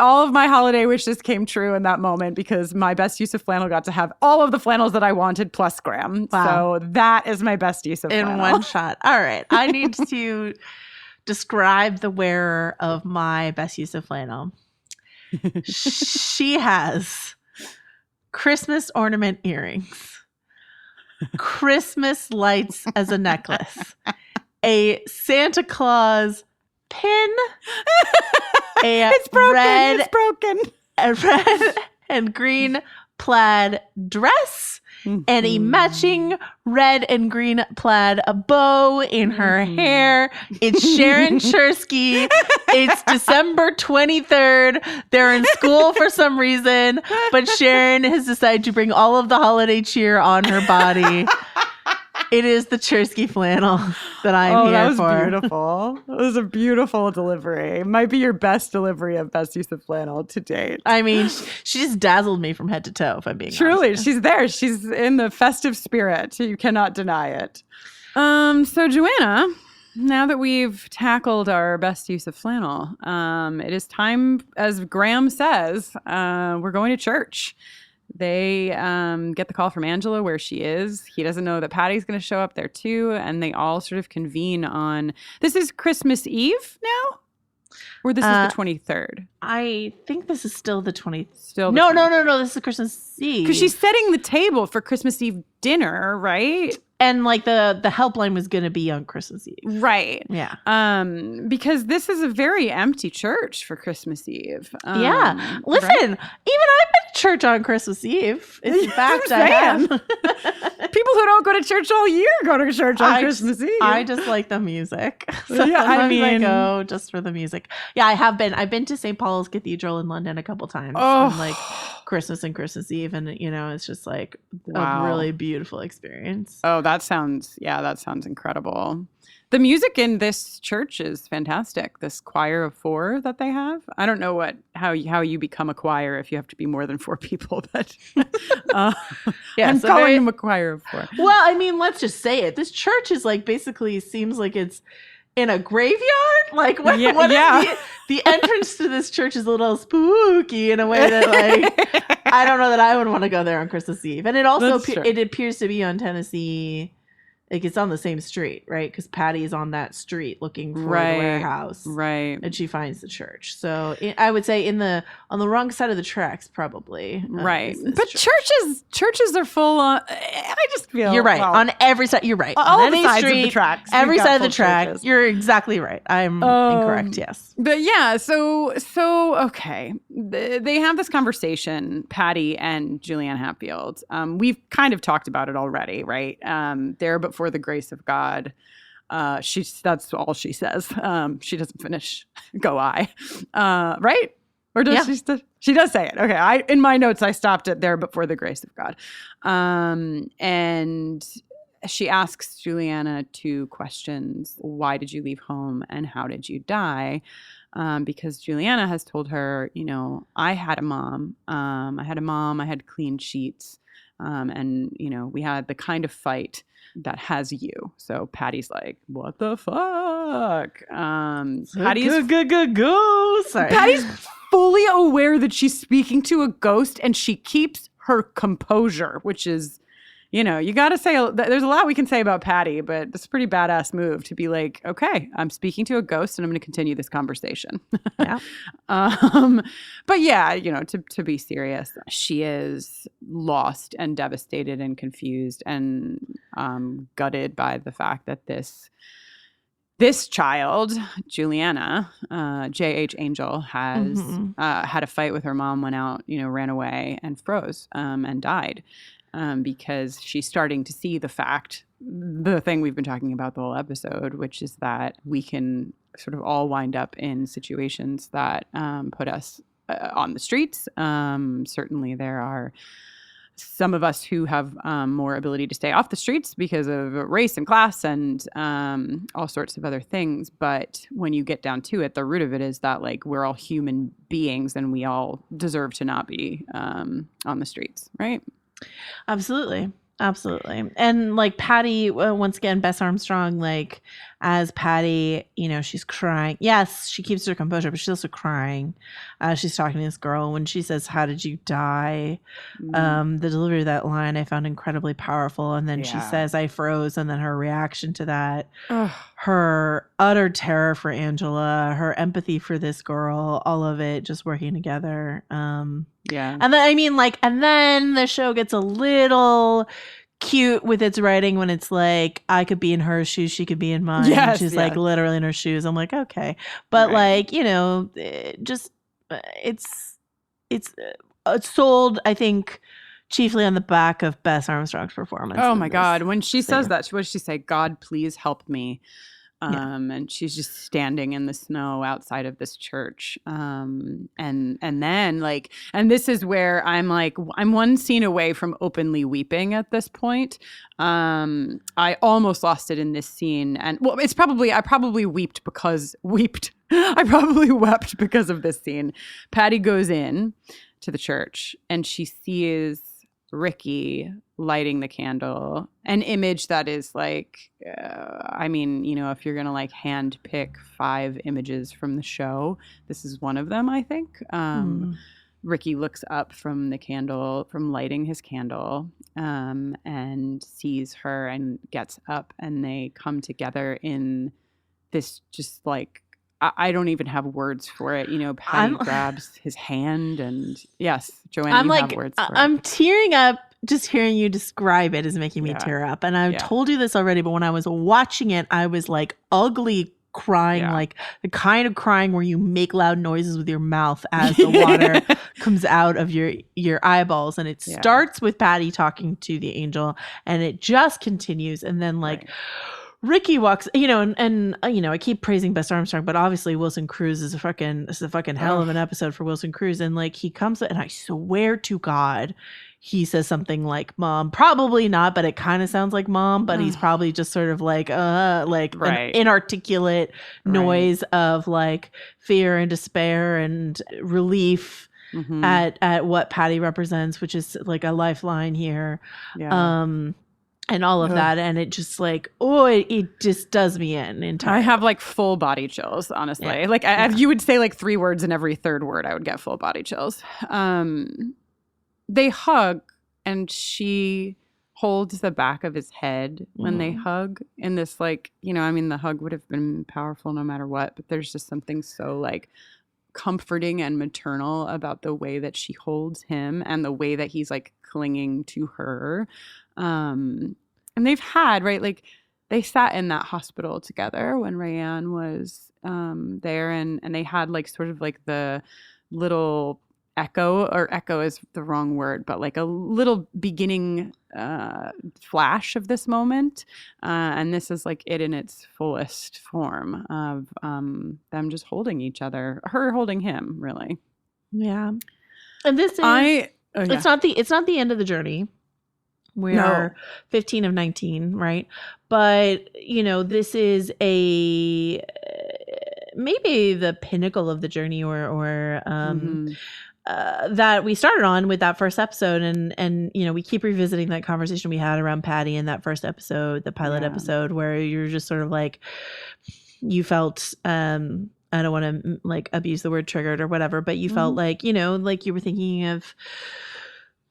All of my holiday wishes came true in that moment because my best use of flannel got to have all of the flannels that I wanted plus Graham. Wow. So that is my best use of flannel. In one shot. All right. I need to describe the wearer of my best use of flannel. She has Christmas ornament earrings, Christmas lights as a necklace, a Santa Claus pin, It's broken. A red and green plaid dress, and a matching red and green plaid bow in her hair. It's Sharon Chersky. It's December 23rd. They're in school for some reason, but Sharon has decided to bring all of the holiday cheer on her body. It is the Chersky flannel that I'm here for. That was beautiful. It was a beautiful delivery. It might be your best delivery of best use of flannel to date. I mean, she just dazzled me from head to toe, if I'm being Truly, honest. she's there. She's in the festive spirit. You cannot deny it. So Joanna, now that we've tackled our best use of flannel, it is time, as Graham says, we're going to church. They get the call from Angela where she is. He doesn't know that Patty's going to show up there too. And they all sort of convene on, this is Christmas Eve now? Or this is the 23rd? I think this is still the 20th. Still No. This is Christmas Eve. Because she's setting the table for Christmas Eve dinner, right? And like the helpline was going to be on Christmas Eve. Right. Yeah. Because this is a very empty church for Christmas Eve. Yeah. Listen, right? even I've been to church on Christmas Eve. In fact, I have. People who don't go to church all year go to church on Christmas Eve. I just like the music. So Yeah, I go just for the music. Yeah, I have been. I've been to St. Paul's Cathedral in London a couple times on like Christmas and Christmas Eve, and you know, it's just like a really beautiful experience. Oh, that sounds incredible. The music in this church is fantastic. This choir of 4 that they have. I don't know how you become a choir if you have to be more than 4 people, but I'm calling them a choir of 4. Well, I mean, let's just say it. This church is like basically seems like it's in a graveyard. Like what is the entrance to this church is a little spooky in a way that like I don't know that I would want to go there on Christmas Eve. And it also it appears to be on Tennessee. Like it's on the same street, right? Because Patty is on that street looking for the warehouse, right? And she finds the church. So I would say on the wrong side of the tracks, probably, right? But churches are full on. I just feel you're right on every side. You're right all on the any sides street, of the tracks. Every side of the track. Churches. You're exactly right. I'm incorrect. Yes, but yeah. So okay, they have this conversation, Patty and Juliana Hatfield. We've kind of talked about it already, right? There, but for the grace of God, that's all she says. She doesn't finish. Go I, right? Or does she does say it? Okay, in my notes I stopped it there, but for the grace of God, and she asks Juliana 2 questions: why did you leave home, and how did you die? Because Juliana has told her, you know, I had a mom. I had clean sheets. And, you know, we had the kind of fight that has you. So Patty's like, what the fuck? Patty's fully aware that she's speaking to a ghost, and she keeps her composure, which is, you know, you got to say, there's a lot we can say about Patty, but it's a pretty badass move to be like, okay, I'm speaking to a ghost and I'm going to continue this conversation. Yeah. But yeah, you know, to be serious, she is lost and devastated and confused and gutted by the fact that this child, Juliana, J.H. Angel, has had a fight with her mom, went out, you know, ran away and froze and died. because she's starting to see the thing we've been talking about the whole episode, which is that we can sort of all wind up in situations that put us on the streets. Certainly there are some of us who have more ability to stay off the streets because of race and class and all sorts of other things. But when you get down to it, the root of it is that like we're all human beings and we all deserve to not be on the streets, right? Absolutely. And like Patty, once again, Bess Armstrong, like as Patty, she's crying. Yes, she keeps her composure, but she's also crying. She's talking to this girl. When she says, "How did you die?" The delivery of that line I found incredibly powerful. And then she says, "I froze." And then her reaction to that, her utter terror for Angela, her empathy for this girl, all of it just working together. And then and then the show gets a little cute with its writing when it's like, I could be in her shoes, she could be in mine. Yes, she's like literally in her shoes. I'm like, okay, but like just it's sold, I think, chiefly on the back of Bess Armstrong's performance. Oh my God, when she says that, what does she say? "God, please help me." And she's just standing in the snow outside of this church. And then like, and this is where I'm like, I'm one scene away from openly weeping at this point. I almost lost it in this scene. And well, I probably wept because of this scene. Patty goes in to the church and she sees Rickie lighting the candle, an image that is like, if you're gonna like hand pick 5 images from the show, this is one of them, I think. Rickie looks up from lighting his candle, and sees her and gets up, and they come together in this just like, I don't even have words for it. Patty grabs his hand and yes, Joanna, have words for it. I'm tearing up. Just hearing you describe it is making me tear up. And I've told you this already, but when I was watching it, I was like ugly crying, like the kind of crying where you make loud noises with your mouth as the water comes out of your eyeballs. And it starts with Patty talking to the angel and it just continues. And then like Rickie walks, and I keep praising Bess Armstrong, but obviously Wilson Cruz is a fucking hell of an episode for Wilson Cruz. And like he comes and I swear to God, he says something like "Mom," probably not, but it kind of sounds like "Mom," but he's probably just sort of like an inarticulate noise of like fear and despair and relief at what Patty represents, which is like a lifeline here. And all of that, and it just like, it just does me in entirely. I have like full body chills, honestly. Like you would say like 3 words and every third word I would get full body chills. They hug and she holds the back of his head when they hug in this like, the hug would have been powerful no matter what, but there's just something so like comforting and maternal about the way that she holds him and the way that he's like clinging to her. And they've had, like they sat in that hospital together when Rayanne was there and they had like sort of like the little echo is the wrong word, but like a little beginning flash of this moment. And this is like it in its fullest form of them just holding each other, her holding him, really. Yeah. And this is it's not the end of the journey. We are 15 of 19, right? But, this is maybe the pinnacle of the journey or that we started on with that first episode. And we keep revisiting that conversation we had around Patty in that first episode, the pilot episode, where you're just sort of like, you felt, I don't want to like abuse the word triggered or whatever, but you felt like, like you were thinking of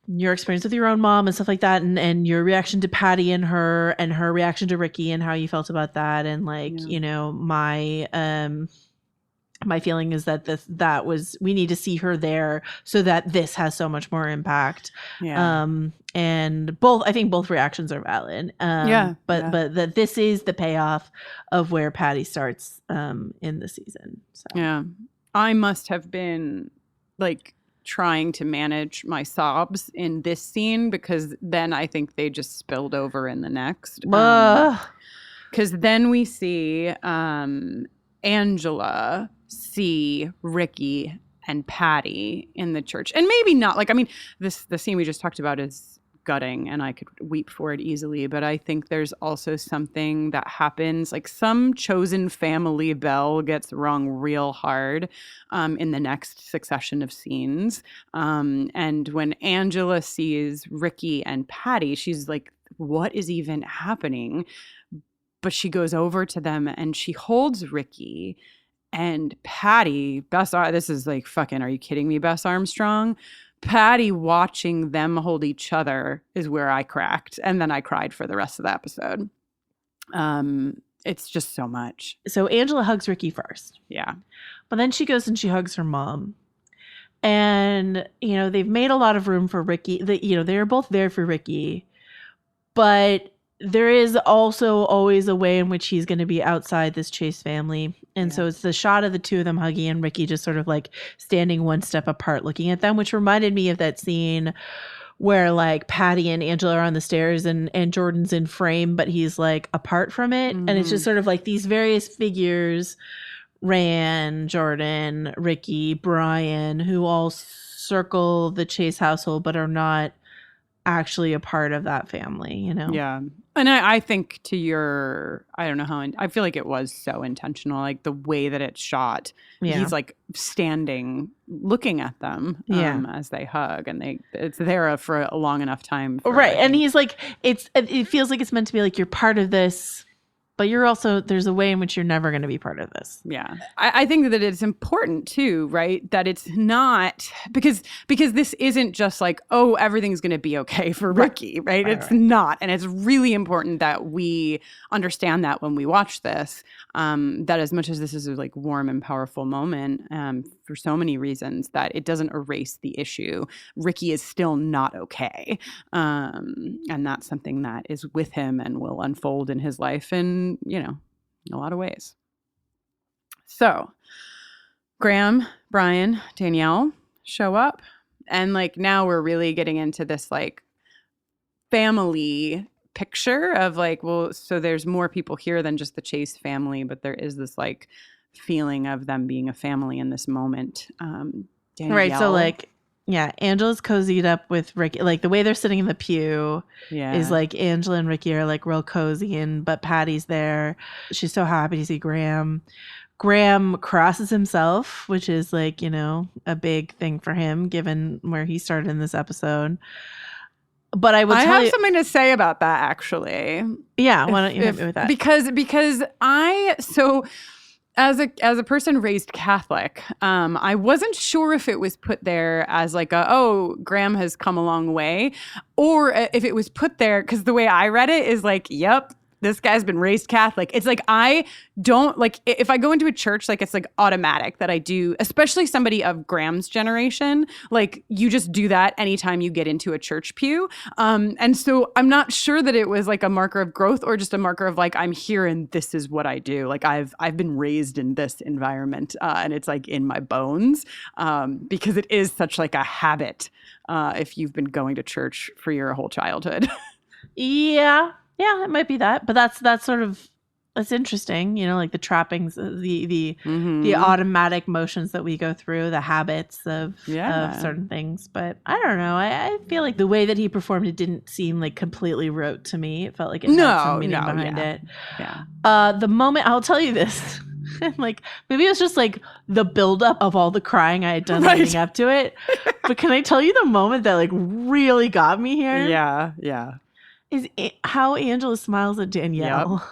your experience with your own mom and stuff like that, and your reaction to Patty and her reaction to Rickie and how you felt about that, and like my feeling is that we need to see her there so that this has so much more impact. And I think both reactions are valid. But that this is the payoff of where Patty starts in the season. So. I must have been like trying to manage my sobs in this scene, because then I think they just spilled over in the next. Because then we see Angela see Rickie and Patty in the church. And maybe not, like, I mean, the scene we just talked about is gutting and I could weep for it easily, but I think there's also something that happens, like some chosen family bell gets rung real hard in the next succession of scenes. And when Angela sees Rickie and Patty, she's like, what is even happening? But she goes over to them and she holds Rickie. And Patty, this is like fucking, are you kidding me, Bess Armstrong? Patty watching them hold each other is where I cracked. And then I cried for the rest of the episode. It's just so much. So Angela hugs Rickie first. Yeah. But then she goes and she hugs her mom. And, they've made a lot of room for Rickie. They're both there for Rickie. But there is also always a way in which he's going to be outside this Chase family. And so it's the shot of the two of them hugging and Rickie just sort of like standing one step apart looking at them, which reminded me of that scene where like Patty and Angela are on the stairs and Jordan's in frame, but he's like apart from it. Mm-hmm. And it's just sort of like these various figures, Rand, Jordan, Rickie, Brian, who all circle the Chase household, but are not actually a part of that family, Yeah. And I think I don't know how, I feel like it was so intentional, like the way that it's shot. Yeah. He's like standing, looking at them as they hug, and it's there for a long enough time. Right. And he's like, it feels like it's meant to be like, you're part of this, but you're also, there's a way in which you're never going to be part of this. Yeah. I think that it's important too, right? That it's not, because this isn't just like, oh, everything's going to be okay for Rickie, right? It's not. And it's really important that we understand that when we watch this, that as much as this is a like warm and powerful moment for so many reasons, that it doesn't erase the issue. Rickie is still not okay. And that's something that is with him and will unfold in his life in a lot of ways. So Graham, Brian, Danielle show up, and like now we're really getting into this like family picture of like, well, so there's more people here than just the Chase family, but there is this like feeling of them being a family in this moment. Danielle, right. So like, yeah, Angela's cozied up with Rickie. Like the way they're sitting in the pew is like Angela and Rickie are like real cozy, but Patty's there. She's so happy to see Graham. Graham crosses himself, which is like, a big thing for him given where he started in this episode. But I have something to say about that, actually. Yeah, why don't you hit me with that? Because as a person raised Catholic, I wasn't sure if it was put there as like Graham has come a long way, or if it was put there because the way I read it is like, yep, this guy's been raised Catholic. It's like, I don't like, if I go into a church, like it's like automatic that I do, especially somebody of Graham's generation, like you just do that anytime you get into a church pew. And so I'm not sure that it was like a marker of growth or just a marker of like, I'm here and this is what I do. Like I've been raised in this environment and it's like in my bones because it is such like a habit if you've been going to church for your whole childhood. Yeah, it might be that, but that's sort of, that's interesting, like the trappings, the automatic motions that we go through, the habits of certain things. But I don't know. I feel like the way that he performed, it didn't seem like completely rote to me. It felt like it had some meaning behind it. Yeah. The moment, I'll tell you this, like maybe it was just like the buildup of all the crying I had done leading up to it. But can I tell you the moment that like really got me here? Yeah. Is how Angela smiles at Danielle.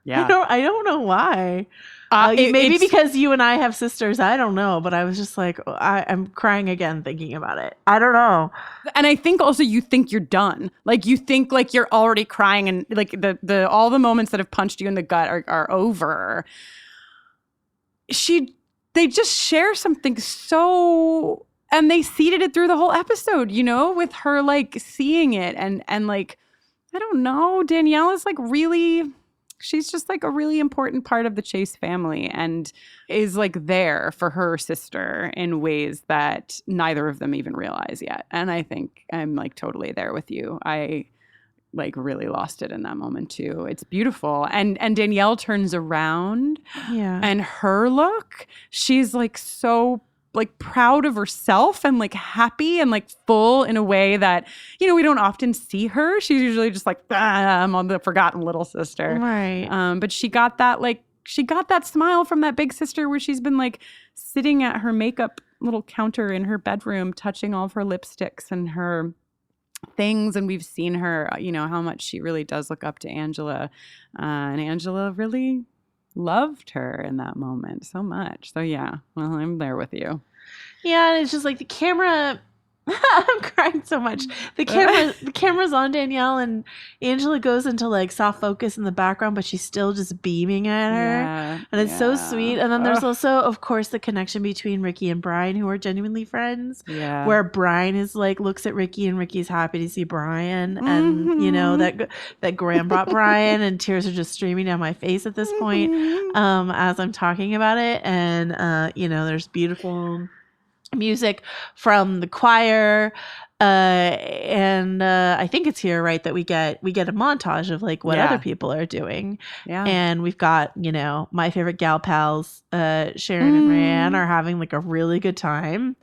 Yep. Yeah. I don't know why. Maybe because you and I have sisters. I don't know. But I was just like, I'm crying again thinking about it. I don't know. And I think also you think you're done. Like you think like you're already crying and like the all the moments that have punched you in the gut are over. They just share something so, and they seeded it through the whole episode, with her like seeing it and like, I don't know. Danielle is like really, she's just like a really important part of the Chase family and is like there for her sister in ways that neither of them even realize yet. And I think I'm like totally there with you. I like really lost it in that moment too. It's beautiful. And Danielle turns around and her look, she's like so like proud of herself and like happy and like full in a way that, you know, we don't often see her. She's usually just like, I'm on the forgotten little sister. Right. But she got that smile from that big sister where she's been like sitting at her makeup little counter in her bedroom, touching all of her lipsticks and her things. And we've seen her, you know, how much she really does look up to Angela. And Angela really loved her in that moment so much. So yeah, well, I'm there with you. Yeah, and it's just like the camera. I'm crying so much. The camera's on Danielle, and Angela goes into like soft focus in the background, but she's still just beaming at her, and it's so sweet. And then there's also, of course, the connection between Rickie and Brian, who are genuinely friends. Yeah, where Brian is like looks at Rickie, and Rickie's happy to see Brian, and you know that Graham brought Brian, and tears are just streaming down my face at this point as I'm talking about it. And you know, there's beautiful music from the choir, and I think it's here, right, that we get a montage of like what other people are doing. And we've got, you know, my favorite gal pals, Sharon and Rayanne are having like a really good time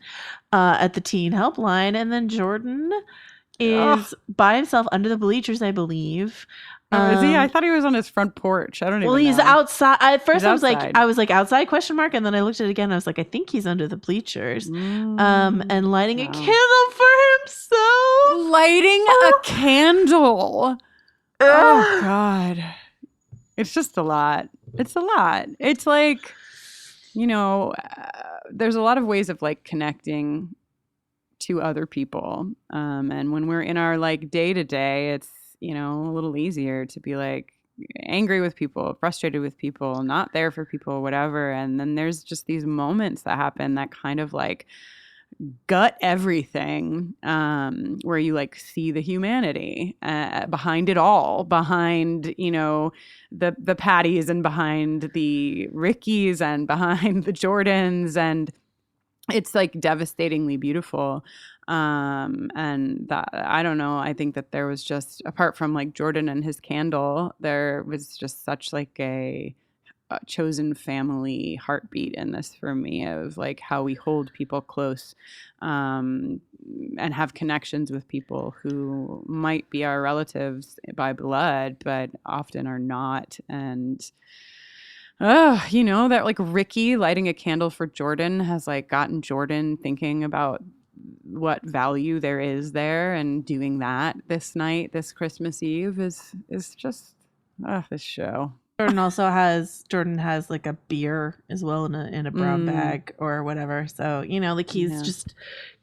at the teen helpline, and then Jordan is by himself under the bleachers, I believe. Is he? I thought he was on his front porch. I don't even know. Well, he's outside. At first, I was like outside question mark, and then I looked at it again. I was like, I think he's under the bleachers, and lighting a candle for himself. Lighting a candle. Oh God, it's just a lot. It's a lot. It's like, you know, there's a lot of ways of like connecting to other people, and when we're in our like day to day, it's, you know, a little easier to be like angry with people, frustrated with people, not there for people, whatever. And then there's just these moments that happen that kind of like gut everything, where you like see the humanity behind it all, behind, you know, the Patties and behind the Rickies and behind the Jordans. And it's like devastatingly beautiful. And that, I don't know, I think that there was just, apart from like Jordan and his candle, there was just such like a chosen family heartbeat in this for me, of like how we hold people close, and have connections with people who might be our relatives by blood, but often are not. And you know, that like Rickie lighting a candle for Jordan has like gotten Jordan thinking about what value there is there, and doing that this night, this Christmas Eve is just this show. Jordan has like a beer as well in a brown bag or whatever. So, you know, like he's just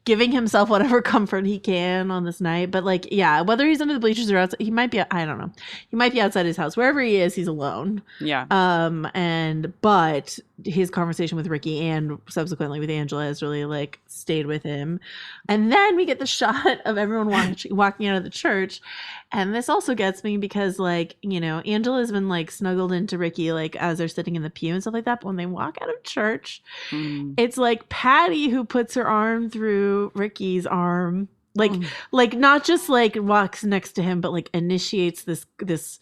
giving himself whatever comfort he can on this night. But like, yeah, whether he's under the bleachers or outside, he might be, I don't know. He might be outside his house. Wherever he is, he's alone. Yeah. But his conversation with Rickie and subsequently with Angela has really like stayed with him. And then we get the shot of everyone walking out of the church. And this also gets me because, like, you know, Angela's been like snuggled into Rickie like as they're sitting in the pew and stuff like that. But when they walk out of church, it's like Patty who puts her arm through Rickie's arm, like not just like walks next to him, but like initiates this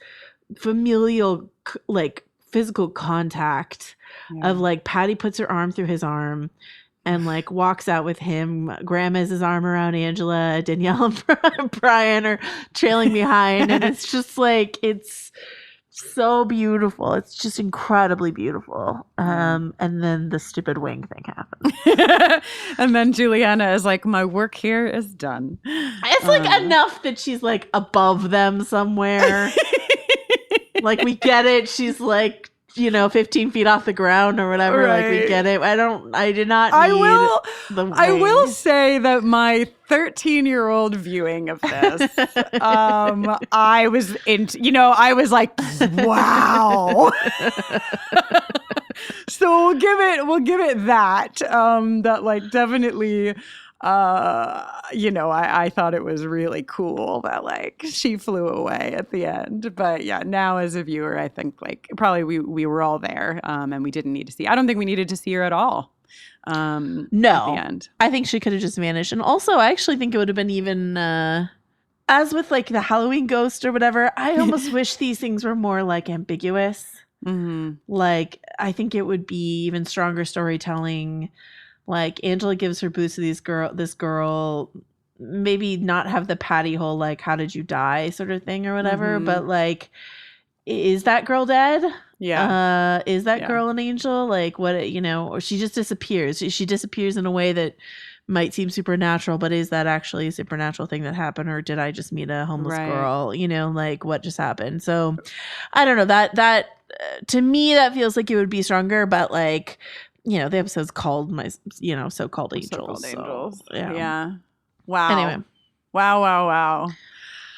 familial like physical contact of like Patty puts her arm through his arm and like walks out with him. Graham has his arm around Angela. Danielle and Brian are trailing behind, and it's just like, it's so beautiful. It's just incredibly beautiful. And then the stupid wing thing happens. And then Juliana is like, my work here is done. It's like enough that she's like above them somewhere. Like, we get it. She's like, you know, 15 feet off the ground or whatever. Right. Like, we get it. I did not need the wing. I will say that my 13-year-old viewing of this, I was into, you know, I was like, wow. So we'll give it that. That like definitely I thought it was really cool that like she flew away at the end. But yeah, now as a viewer, I think like probably we were all there and we didn't need to see. I don't think we needed to see her at all. No, at the end. I think she could have just vanished. And also, I actually think it would have been even as with like the Halloween ghost or whatever. I almost wish these things were more like ambiguous. Mm-hmm. Like, I think it would be even stronger storytelling. Like, Angela gives her boots to this girl, maybe not have the patty hole, like, how did you die sort of thing or whatever. But like, is that girl dead? Yeah. Is that girl an angel? Like, what, or she just disappears. She disappears in a way that might seem supernatural, but is that actually a supernatural thing that happened, or did I just meet a homeless girl? Like, what just happened? So I don't know, that to me that feels like it would be stronger, but like, the episode's called so-called angels. Angels. Yeah. Wow. Anyway. Wow.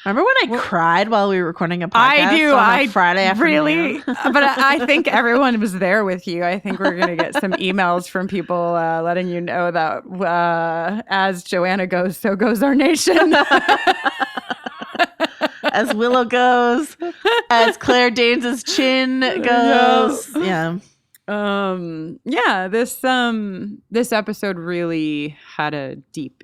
Remember when I cried while we were recording a podcast I on a Friday afternoon? Really, but I think everyone was there with you. I think we're going to get some emails from people letting you know that as Joanna goes, so goes our nation. As Willow goes, as Claire Danes' chin goes. This episode really had a deep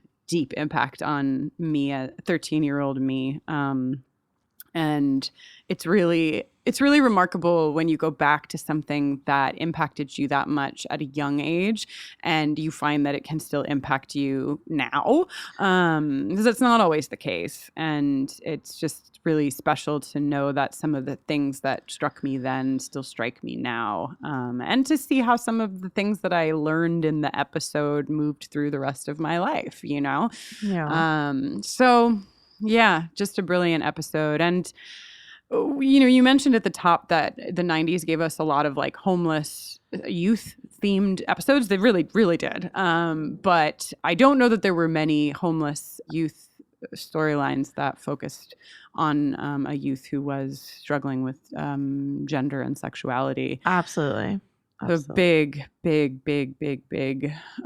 impact on me, a 13-year-old me. And it's really remarkable when you go back to something that impacted you that much at a young age and you find that it can still impact you now, because it's not always the case. And it's just really special to know that some of the things that struck me then still strike me now, and to see how some of the things that I learned in the episode moved through the rest of my life, So yeah, just a brilliant episode. And you mentioned at the top that the 90s gave us a lot of like homeless youth themed episodes. They really, really did. But I don't know that there were many homeless youth storylines that focused on a youth who was struggling with gender and sexuality. Absolutely. So big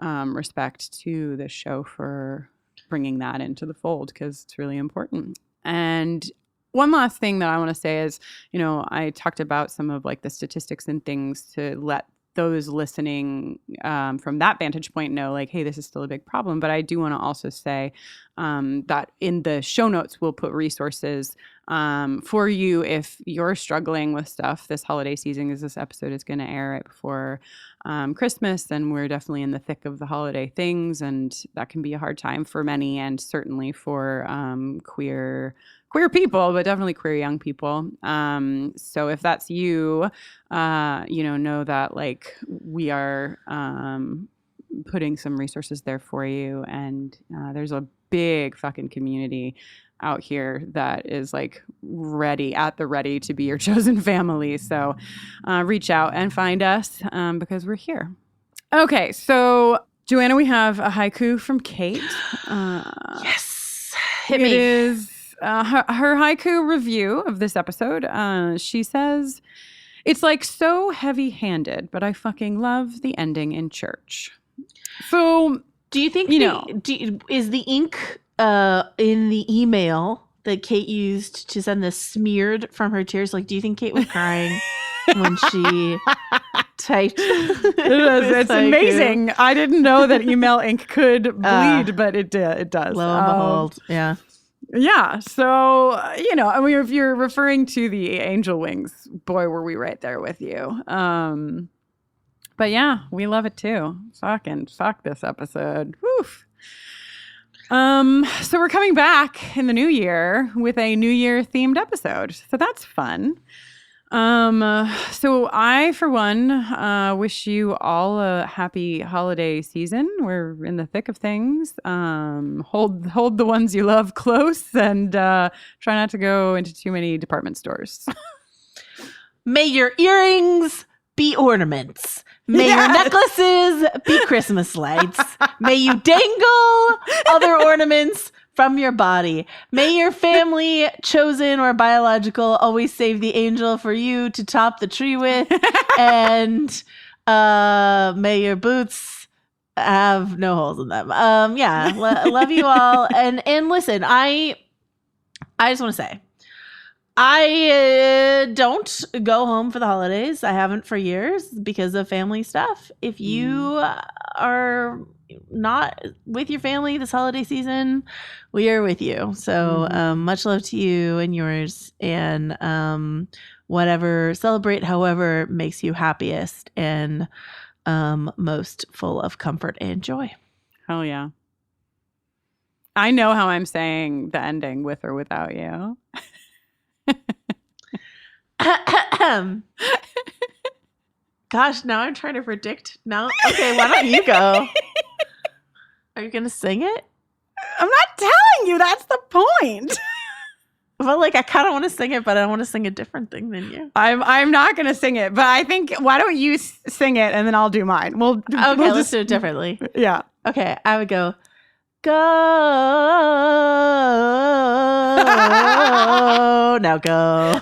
respect to the show for bringing that into the fold, because it's really important. And one last thing that I want to say is, I talked about some of like the statistics and things to let those listening from that vantage point know like, hey, this is still a big problem. But I do want to also say that in the show notes, we'll put resources for you if you're struggling with stuff this holiday season, as this episode is going to air right before Christmas, and we're definitely in the thick of the holiday things, and that can be a hard time for many, and certainly for queer people, but definitely queer young people. So if that's you, know that like we are putting some resources there for you, and there's a big fucking community out here that is like ready to be your chosen family. So reach out and find us because we're here. Okay, so Joanna, we have a haiku from Kate. Yes, hit me. It is her haiku review of this episode. She says, "It's like so heavy-handed, but I fucking love the ending in church." So, do you think is the ink in the email that Kate used to send this smeared from her tears? Like, do you think Kate was crying when she typed? It's amazing. I didn't know that email ink could bleed, but it does. Lo and behold, yeah. Yeah. So, I mean, if you're referring to the angel wings, boy, were we right there with you. But yeah, we love it too. Fuck this episode. Woof. So we're coming back in the new year with a New Year themed episode. So that's fun. So I, for one, wish you all a happy holiday season. We're in the thick of things. Hold the ones you love close, and try not to go into too many department stores. May your earrings be ornaments. May your necklaces be Christmas lights. May you dangle other ornaments from your body. May your family, chosen or biological, always save the angel for you to top the tree with. And may your boots have no holes in them. Yeah, love you all. And listen, I just want to say, I don't go home for the holidays. I haven't for years because of family stuff. If you are not with your family this holiday season, we are with you. So much love to you and yours, and celebrate however makes you happiest and most full of comfort and joy. Hell yeah. I know how I'm saying the ending, with or without you. Gosh, now I'm trying to predict. Now, okay, why don't you go? Are you gonna sing it? I'm not telling you. That's the point. Well, like, I kind of want to sing it, but I want to sing a different thing than you. I'm not gonna sing it, but I think, why don't you sing it and then I'll do mine. We'll let's do it differently. Yeah. Okay, I would go. Now go.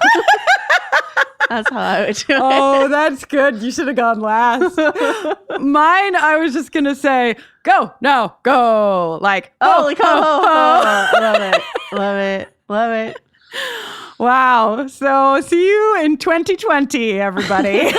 That's how I would do it. Oh, that's good. You should have gone last. Mine, I was just gonna say, go, no, go. Like, holy cow. Love it. Wow. So see you in 2020, everybody.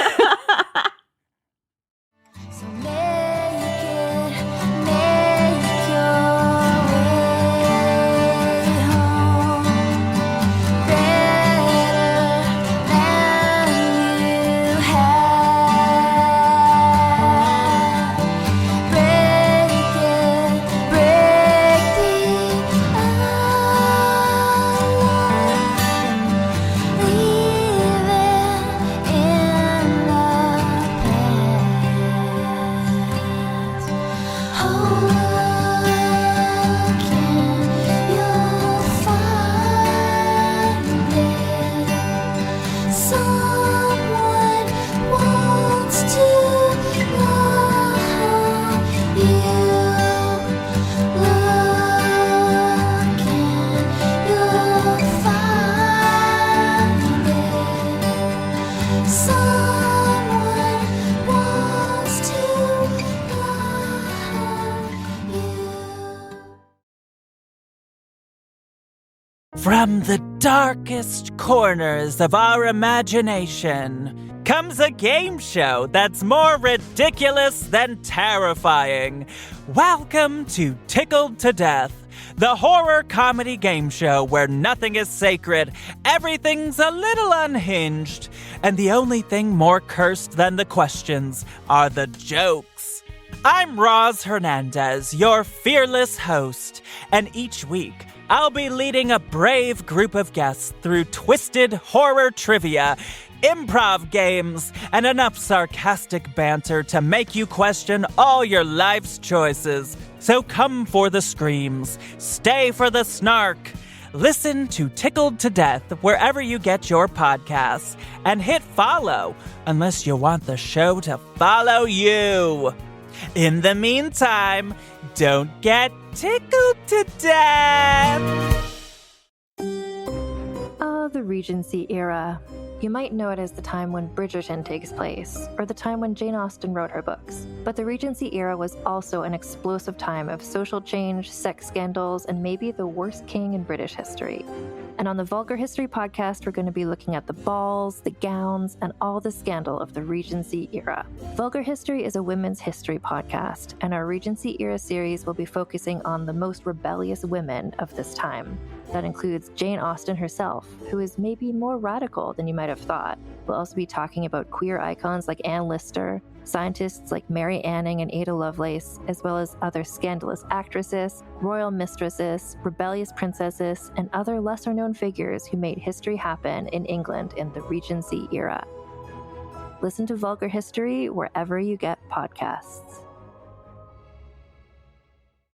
From the darkest corners of our imagination comes a game show that's more ridiculous than terrifying. Welcome to Tickled to Death, the horror comedy game show where nothing is sacred, everything's a little unhinged, and the only thing more cursed than the questions are the jokes. I'm Roz Hernandez, your fearless host, and each week I'll be leading a brave group of guests through twisted horror trivia, improv games, and enough sarcastic banter to make you question all your life's choices. So come for the screams, stay for the snark. Listen to Tickled to Death wherever you get your podcasts, and hit follow unless you want the show to follow you. In the meantime, don't get tickled to death! Oh, the Regency era. You might know it as the time when Bridgerton takes place, or the time when Jane Austen wrote her books. But the Regency era was also an explosive time of social change, sex scandals, and maybe the worst king in British history. And on the Vulgar History podcast, we're going to be looking at the balls, the gowns, and all the scandal of the Regency era. Vulgar History is a women's history podcast, and our Regency era series will be focusing on the most rebellious women of this time. That includes Jane Austen herself, who is maybe more radical than you might have thought. We'll also be talking about queer icons like Anne Lister, scientists like Mary Anning and Ada Lovelace, as well as other scandalous actresses, royal mistresses, rebellious princesses, and other lesser-known figures who made history happen in England in the Regency era. Listen to Vulgar History wherever you get podcasts.